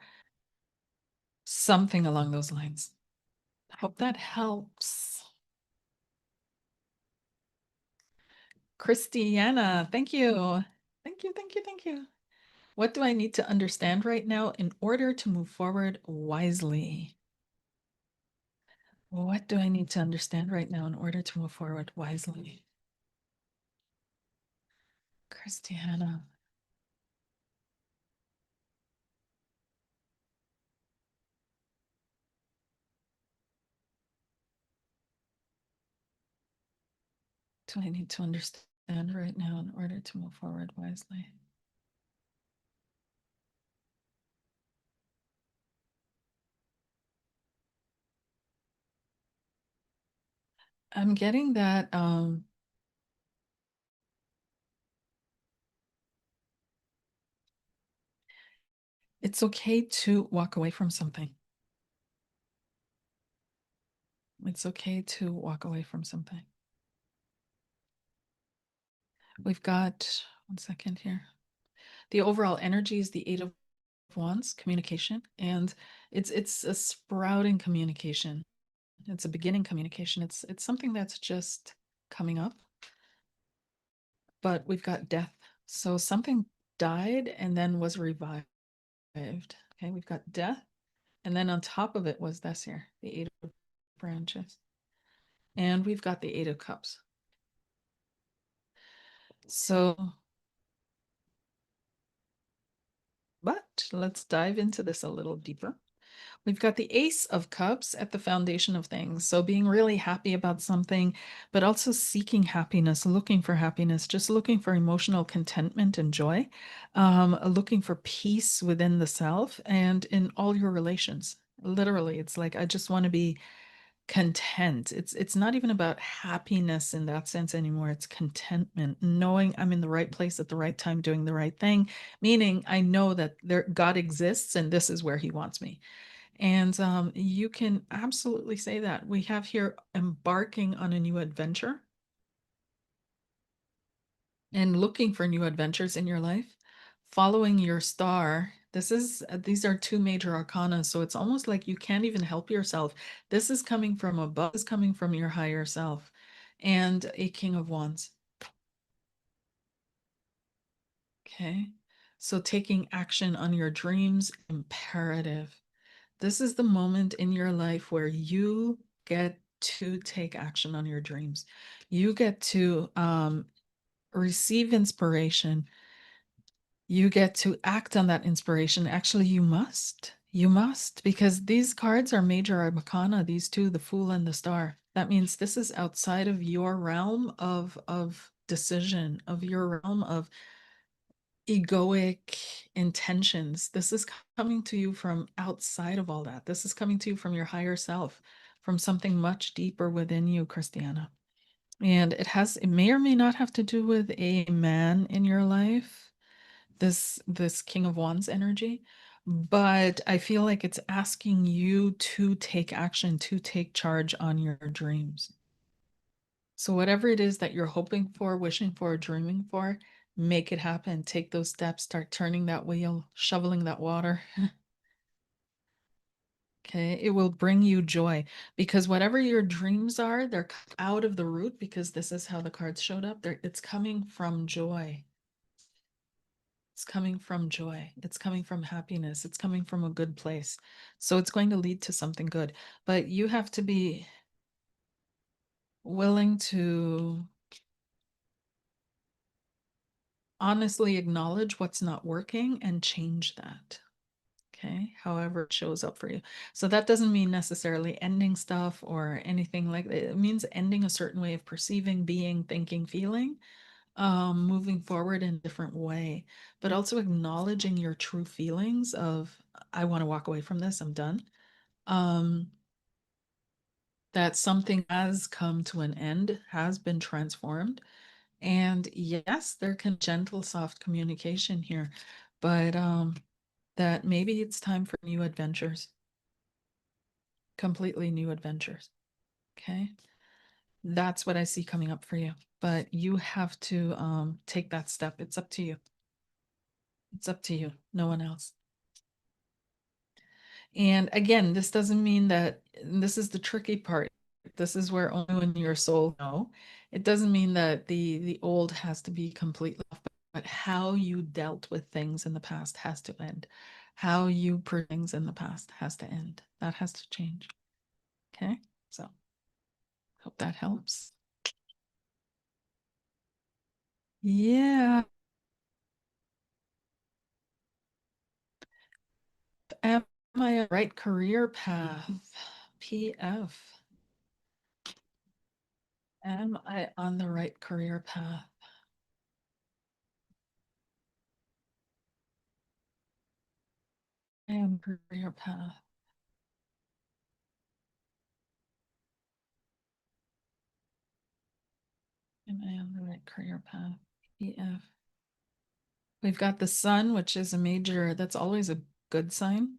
something along those lines. Hope that helps. Christiana, thank you. Thank you, thank you, thank you. What do I need to understand right now in order to move forward wisely? What do I need to understand right now in order to move forward wisely? Christiana. Do I need to understand right now in order to move forward wisely? I'm getting that it's okay to walk away from something. It's okay to walk away from something. We've got 1 second here. The overall energy is the Eight of Wands, communication, and it's a sprouting communication. It's a beginning communication. It's something that's just coming up, but we've got death. So something died and then was revived. Okay, we've got death, and then on top of it was this here, the Eight of Branches, and we've got the Eight of Cups. So, but let's dive into this a little deeper. We've got the Ace of Cups at the foundation of things. So being really happy about something, but also seeking happiness, looking for happiness, just looking for emotional contentment and joy, looking for peace within the self and in all your relations. Literally, it's like I just want to be content. It's not even about happiness in that sense anymore. It's contentment, knowing I'm in the right place at the right time, doing the right thing, meaning I know that there God exists and this is where he wants me. And you can absolutely say that. We have here embarking on a new adventure and looking for new adventures in your life, following your star. These are two major arcana, so it's almost like you can't even help yourself. This is coming from above, this is coming from your higher self, and a King of Wands. Okay, so taking action on your dreams, imperative. This is the moment in your life where you get to take action on your dreams. You get to receive inspiration. You get to act on that inspiration. Actually, you must. You must, because these cards are major arcana, these two, the Fool and the Star. That means this is outside of your realm of decision, of your realm of egoic intentions. This is coming to you from outside of all that. This is coming to you from your higher self, from something much deeper within you, Christiana. And it may or may not have to do with a man in your life, this King of Wands energy, but I feel like it's asking you to take action, to take charge on your dreams. So whatever it is that you're hoping for, wishing for, dreaming for, make it happen. Take those steps, start turning that wheel, shoveling that water. Okay, it will bring you joy because whatever your dreams are, they're out of the root because this is how the cards showed up. It's coming from joy. It's coming from joy. It's coming from happiness. It's coming from a good place. So it's going to lead to something good. But you have to be willing to honestly acknowledge what's not working and change that. Okay, however it shows up for you. So that doesn't mean necessarily ending stuff or anything like that. It means ending a certain way of perceiving, being, thinking, feeling, moving forward in a different way, but also acknowledging your true feelings of, I want to walk away from this, I'm done. Um, that something has come to an end, has been transformed. And yes, there can gentle, soft communication here, but that maybe it's time for new adventures, completely new adventures. Okay. That's what I see coming up for you. But you have to take that step. It's up to you. It's up to you, no one else. And again, this doesn't mean that this is the tricky part. This is where only when your soul know. It doesn't mean that the old has to be completely off, but how you dealt with things in the past has to end. How you put things in the past has to end. That has to change. Okay, so hope that helps. Yeah. Am I on the right career path? PF. Am I on the right career path? I am career path. And the right career path. EF. We've got the sun, which is a major, that's always a good sign.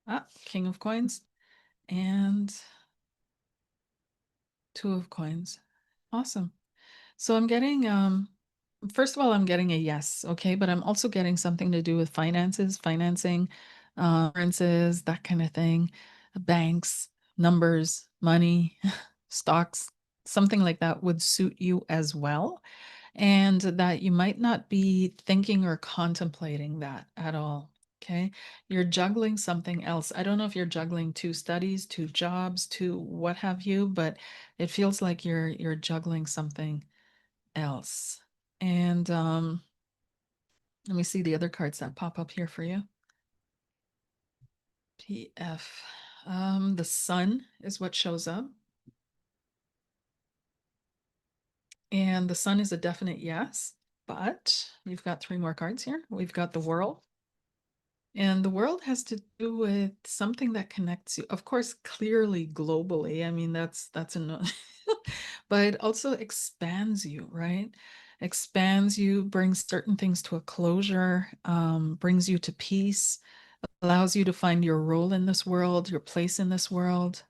Ah, King of Coins and Two of Coins. Awesome. So I'm getting first of all, I'm getting a yes, okay, but I'm also getting something to do with finances, financing, insurances, that kind of thing, banks, numbers, money, stocks, something like that would suit you as well. And that you might not be thinking or contemplating that at all. Okay. You're juggling something else. I don't know if you're juggling two studies, two jobs, two what have you, but it feels like you're juggling something else. And let me see the other cards that pop up here for you. PF. The sun is what shows up. And the sun is a definite yes, but we've got three more cards here. We've got the world. And the world has to do with something that connects you, of course, clearly globally. I mean, that's a no, but it also expands you, right? Expands you, brings certain things to a closure, brings you to peace, allows you to find your role in this world, your place in this world.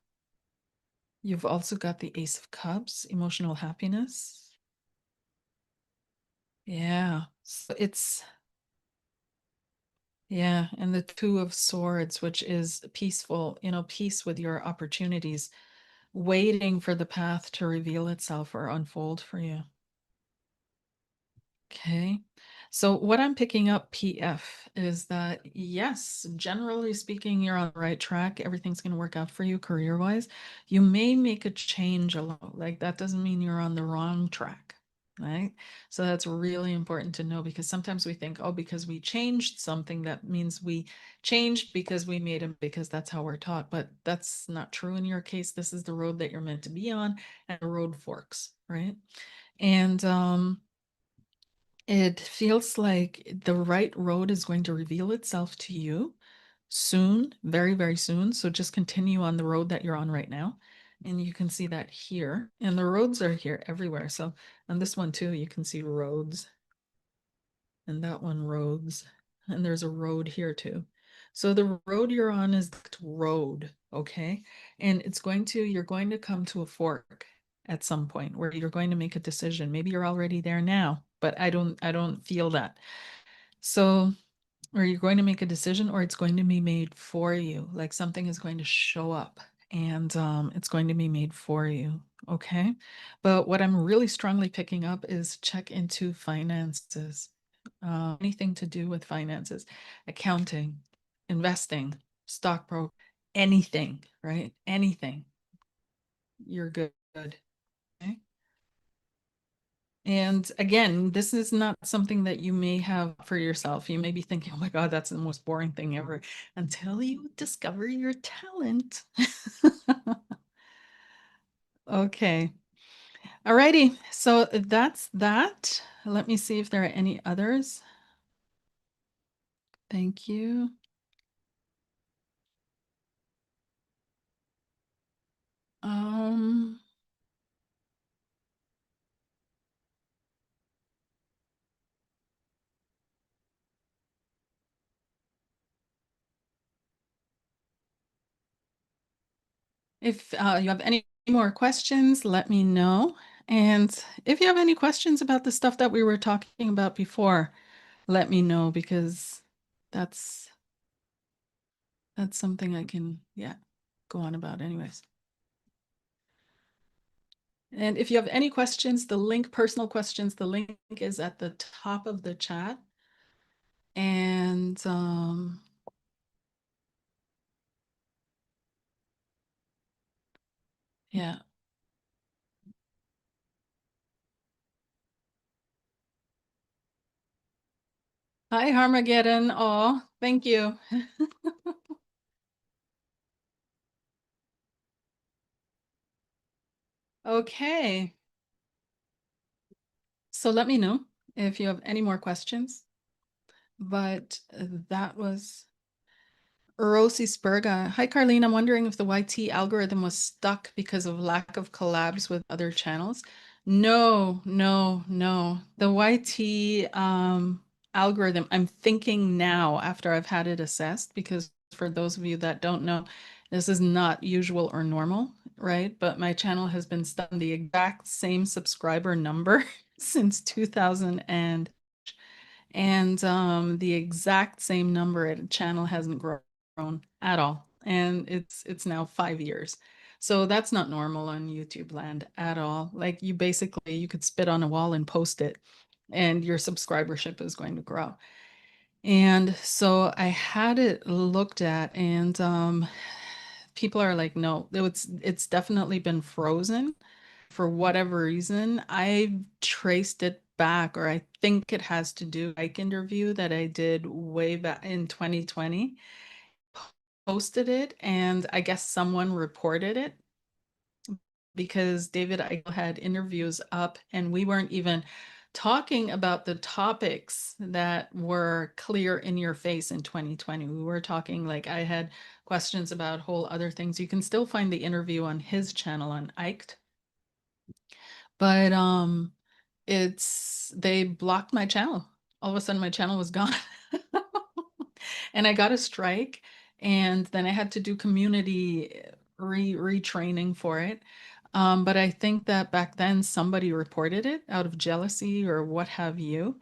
You've also got the Ace of Cups, emotional happiness. Yeah. So it's yeah, and the Two of Swords, which is peaceful, peace with your opportunities, waiting for the path to reveal itself or unfold for you. Okay. So what I'm picking up, PF, is that yes, generally speaking, you're on the right track. Everything's going to work out for you career-wise. You may make a change along. Like that doesn't mean you're on the wrong track, right? So that's really important to know because sometimes we think, oh, because we changed something, that means we changed because we made them because that's how we're taught. But that's not true in your case. This is the road that you're meant to be on, and the road forks, right? And it feels like the right road is going to reveal itself to you soon, very, very soon. So just continue on the road that you're on right now. And you can see that here. And the roads are here everywhere. So on this one too, you can see roads and that one roads. And there's a road here too. So the road you're on is the road, okay? And you're going to come to a fork at some point where you're going to make a decision. Maybe you're already there now, but I don't feel that. So, or you're going to make a decision or it's going to be made for you. Like something is going to show up and it's going to be made for you. Okay. But what I'm really strongly picking up is check into finances. Anything to do with finances, accounting, investing, stockbroker, anything, right? Anything. You're good. Okay. And again, this is not something that you may have for yourself. You may be thinking, oh my God, that's the most boring thing ever until you discover your talent. Okay. Alrighty. So that's that. Let me see if there are any others. Thank you. Um, if you have any more questions, let me know. And if you have any questions about the stuff that we were talking about before, let me know because that's that's something I can, yeah, go on about anyways. And if you have any questions, the link, personal questions, the link is at the top of the chat. And yeah. Hi, Harmageddon. Oh, thank you. Okay. So let me know if you have any more questions. But that was Erosi Spurga. Hi, Carlene. I'm wondering if the YT algorithm was stuck because of lack of collabs with other channels. No, no, no. The YT algorithm, I'm thinking now after I've had it assessed, because for those of you that don't know, this is not usual or normal, right? But my channel has been stuck on the exact same subscriber number since 2000 and the exact same number at a channel hasn't grown at all. And it's now 5 years. So that's not normal on YouTube land at all. Like you basically you could spit on a wall and post it and your subscribership is going to grow. And so I had it looked at and people are like, no, it's definitely been frozen for whatever reason. I've traced it back, or I think it has to do with like interview that I did way back in 2020, posted it, and I guess someone reported it because David Eichel had interviews up and we weren't even talking about the topics that were clear in your face in 2020. We were talking like I had questions about whole other things. You can still find the interview on his channel on Iked. But it's they blocked my channel. All of a sudden my channel was gone. And I got a strike and then I had to do community retraining for it. But I think that back then somebody reported it out of jealousy or what have you.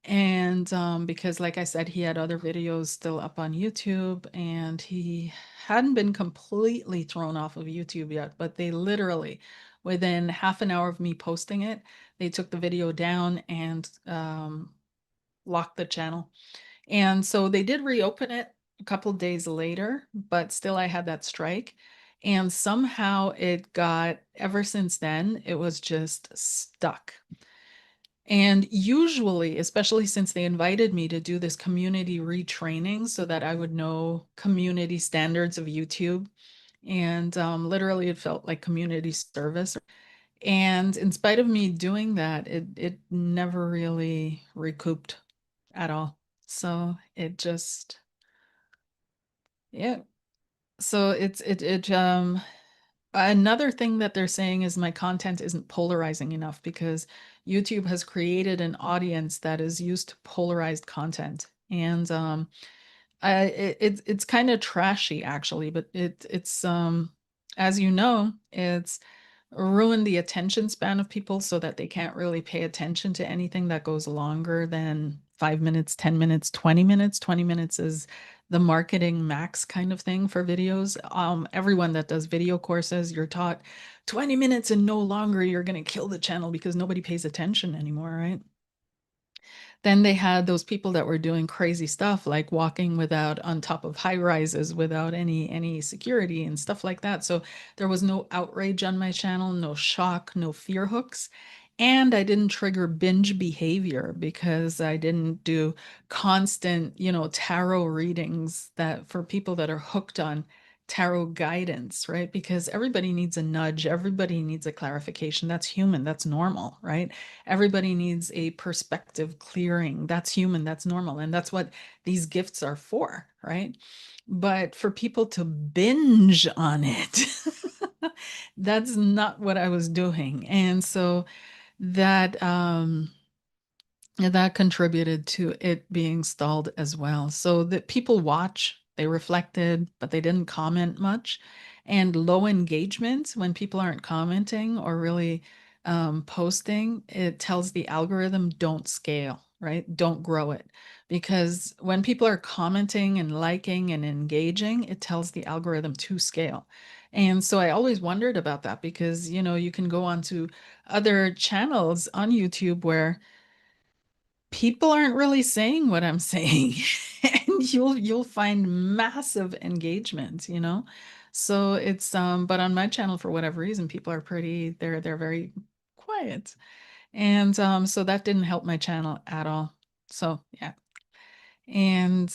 And because, like I said, he had other videos still up on YouTube and he hadn't been completely thrown off of YouTube yet, but they literally, within half an hour of me posting it, they took the video down and locked the channel. And so they did reopen it a couple days later, but still I had that strike. And somehow it got, ever since then, it was just stuck. And usually, especially since they invited me to do this community retraining so that I would know community standards of YouTube. And literally, it felt like community service. And in spite of me doing that, it never really recouped at all. So it just, yeah. So another thing that they're saying is my content isn't polarizing enough because YouTube has created an audience that is used to polarized content. And it's kind of trashy actually, but it's as you know, it's ruined the attention span of people so that they can't really pay attention to anything that goes longer than 5 minutes, 10 minutes, 20 minutes. 20 minutes is the marketing max kind of thing for videos. Everyone that does video courses, you're taught 20 minutes and no longer, you're going to kill the channel because nobody pays attention anymore, right? Then they had those people that were doing crazy stuff like walking without on top of high rises without any security and stuff like that. So there was no outrage on my channel, no shock, no fear hooks. And I didn't trigger binge behavior because I didn't do constant, tarot readings that for people that are hooked on tarot guidance, right? Because everybody needs a nudge, everybody needs a clarification. That's human, that's normal, right? Everybody needs a perspective clearing. That's human, that's normal. And that's what these gifts are for, right? But for people to binge on it, that's not what I was doing. And so that that contributed to it being stalled as well. So that people watch, they reflected, but they didn't comment much. And low engagement when people aren't commenting or really posting, it tells the algorithm don't scale, right? Don't grow it. Because when people are commenting and liking and engaging, it tells the algorithm to scale. And so I always wondered about that because, you can go on to other channels on YouTube where people aren't really saying what I'm saying and you'll find massive engagement. So it's but on my channel for whatever reason people are they're very quiet. And so that didn't help my channel at all. So yeah. And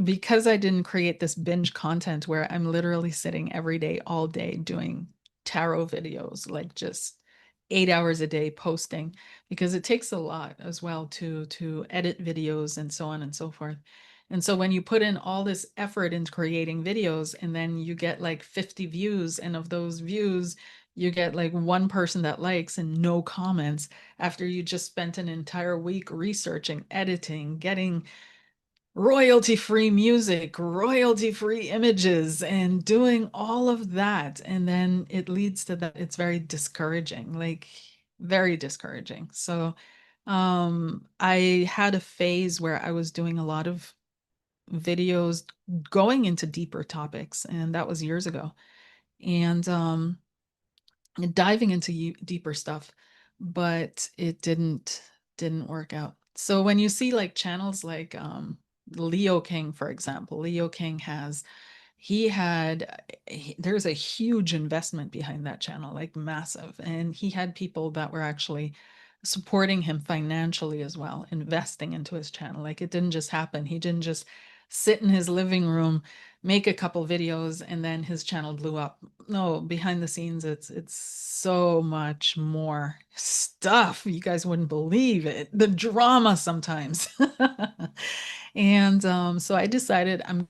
because I didn't create this binge content where I'm literally sitting every day, all day doing tarot videos, like just 8 hours a day posting, because it takes a lot as well to edit videos and so on and so forth. And so when you put in all this effort into creating videos and then you get like 50 views, and of those views, you get like one person that likes and no comments after you just spent an entire week researching, editing, getting royalty-free music, royalty-free images, and doing all of that. And then it leads to that. It's very discouraging, like very discouraging. So I had a phase where I was doing a lot of videos going into deeper topics, and that was years ago. And diving into deeper stuff, but it didn't work out. So when you see like channels like Leo King, for example, Leo King has he had there's a huge investment behind that channel, like massive, and he had people that were actually supporting him financially as well, investing into his channel. Like it didn't just happen. He didn't just sit in his living room, make a couple videos, and then his channel blew up. No, behind the scenes, it's so much more stuff. You guys wouldn't believe it. The drama sometimes. And so I decided I'm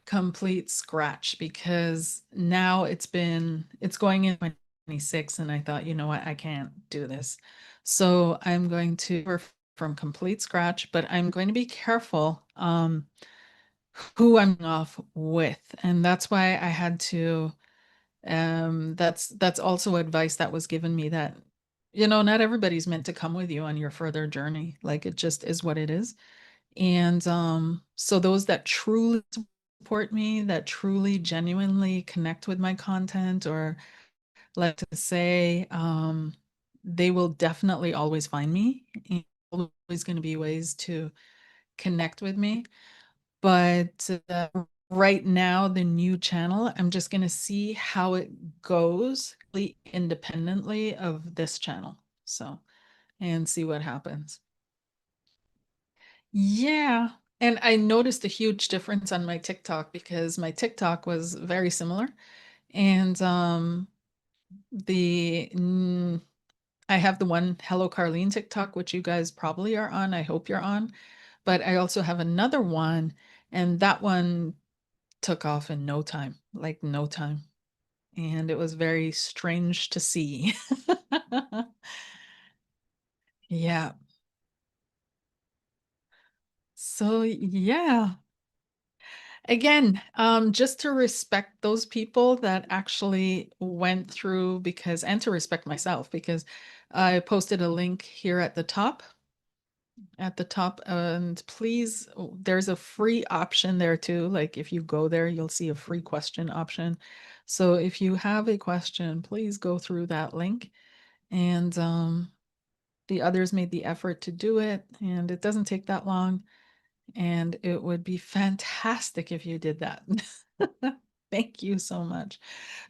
complete scratch because now it's going in 26, and I thought, you know what, I can't do this. So I'm going to from complete scratch, but I'm going to be careful who I'm off with. And that's why I had to that's also advice that was given me, that not everybody's meant to come with you on your further journey. Like it just is what it is. And so those that truly support me, that truly genuinely connect with my content, or like to say, they will definitely always find me. And always going to be ways to connect with me. But right now, the new channel, I'm just going to see how it goes independently of this channel. So, and see what happens. Yeah. And I noticed a huge difference on my TikTok because my TikTok was very similar. And the I have the one Hello Carlene TikTok, which you guys probably are on. I hope you're on. But I also have another one, and that one took off in no time, like no time. And it was very strange to see. Yeah. So yeah. Again, just to respect those people that actually went through, because, and to respect myself, because I posted a link here at the top, and please, there's a free option there too. Like if you go there, you'll see a free question option. So if you have a question, please go through that link. And the others made the effort to do it, and it doesn't take that long. And it would be fantastic if you did that. Thank you so much.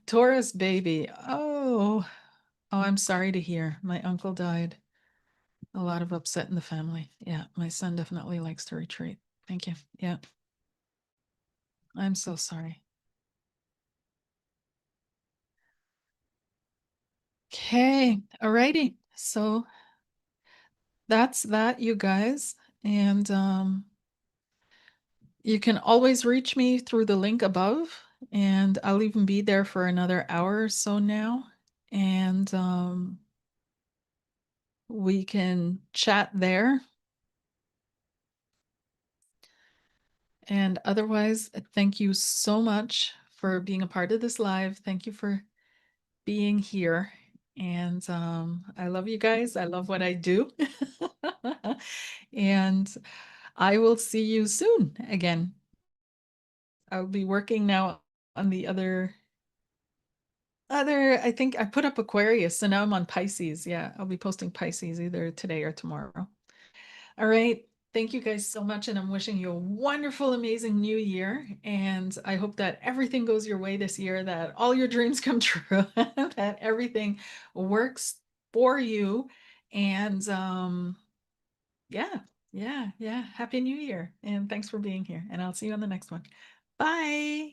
Taurus baby. Oh, I'm sorry to hear. My uncle died. A lot of upset in the family. Yeah, my son definitely likes to retreat. Thank you. Yeah, I'm so sorry. Okay, alrighty. So that's that, you guys. And you can always reach me through the link above, and I'll even be there for another hour or so now. And we can chat there. And otherwise, thank you so much for being a part of this live. Thank you for being here. And I love you guys. I love what I do. And I will see you soon again. I'll be working now on the other, I think I put up Aquarius, so now I'm on Pisces. Yeah, I'll be posting Pisces either today or tomorrow. All right. Thank you guys so much. And I'm wishing you a wonderful, amazing new year. And I hope that everything goes your way this year, that all your dreams come true, that everything works for you. And yeah, yeah, yeah. Happy New Year. And thanks for being here. And I'll see you on the next one. Bye.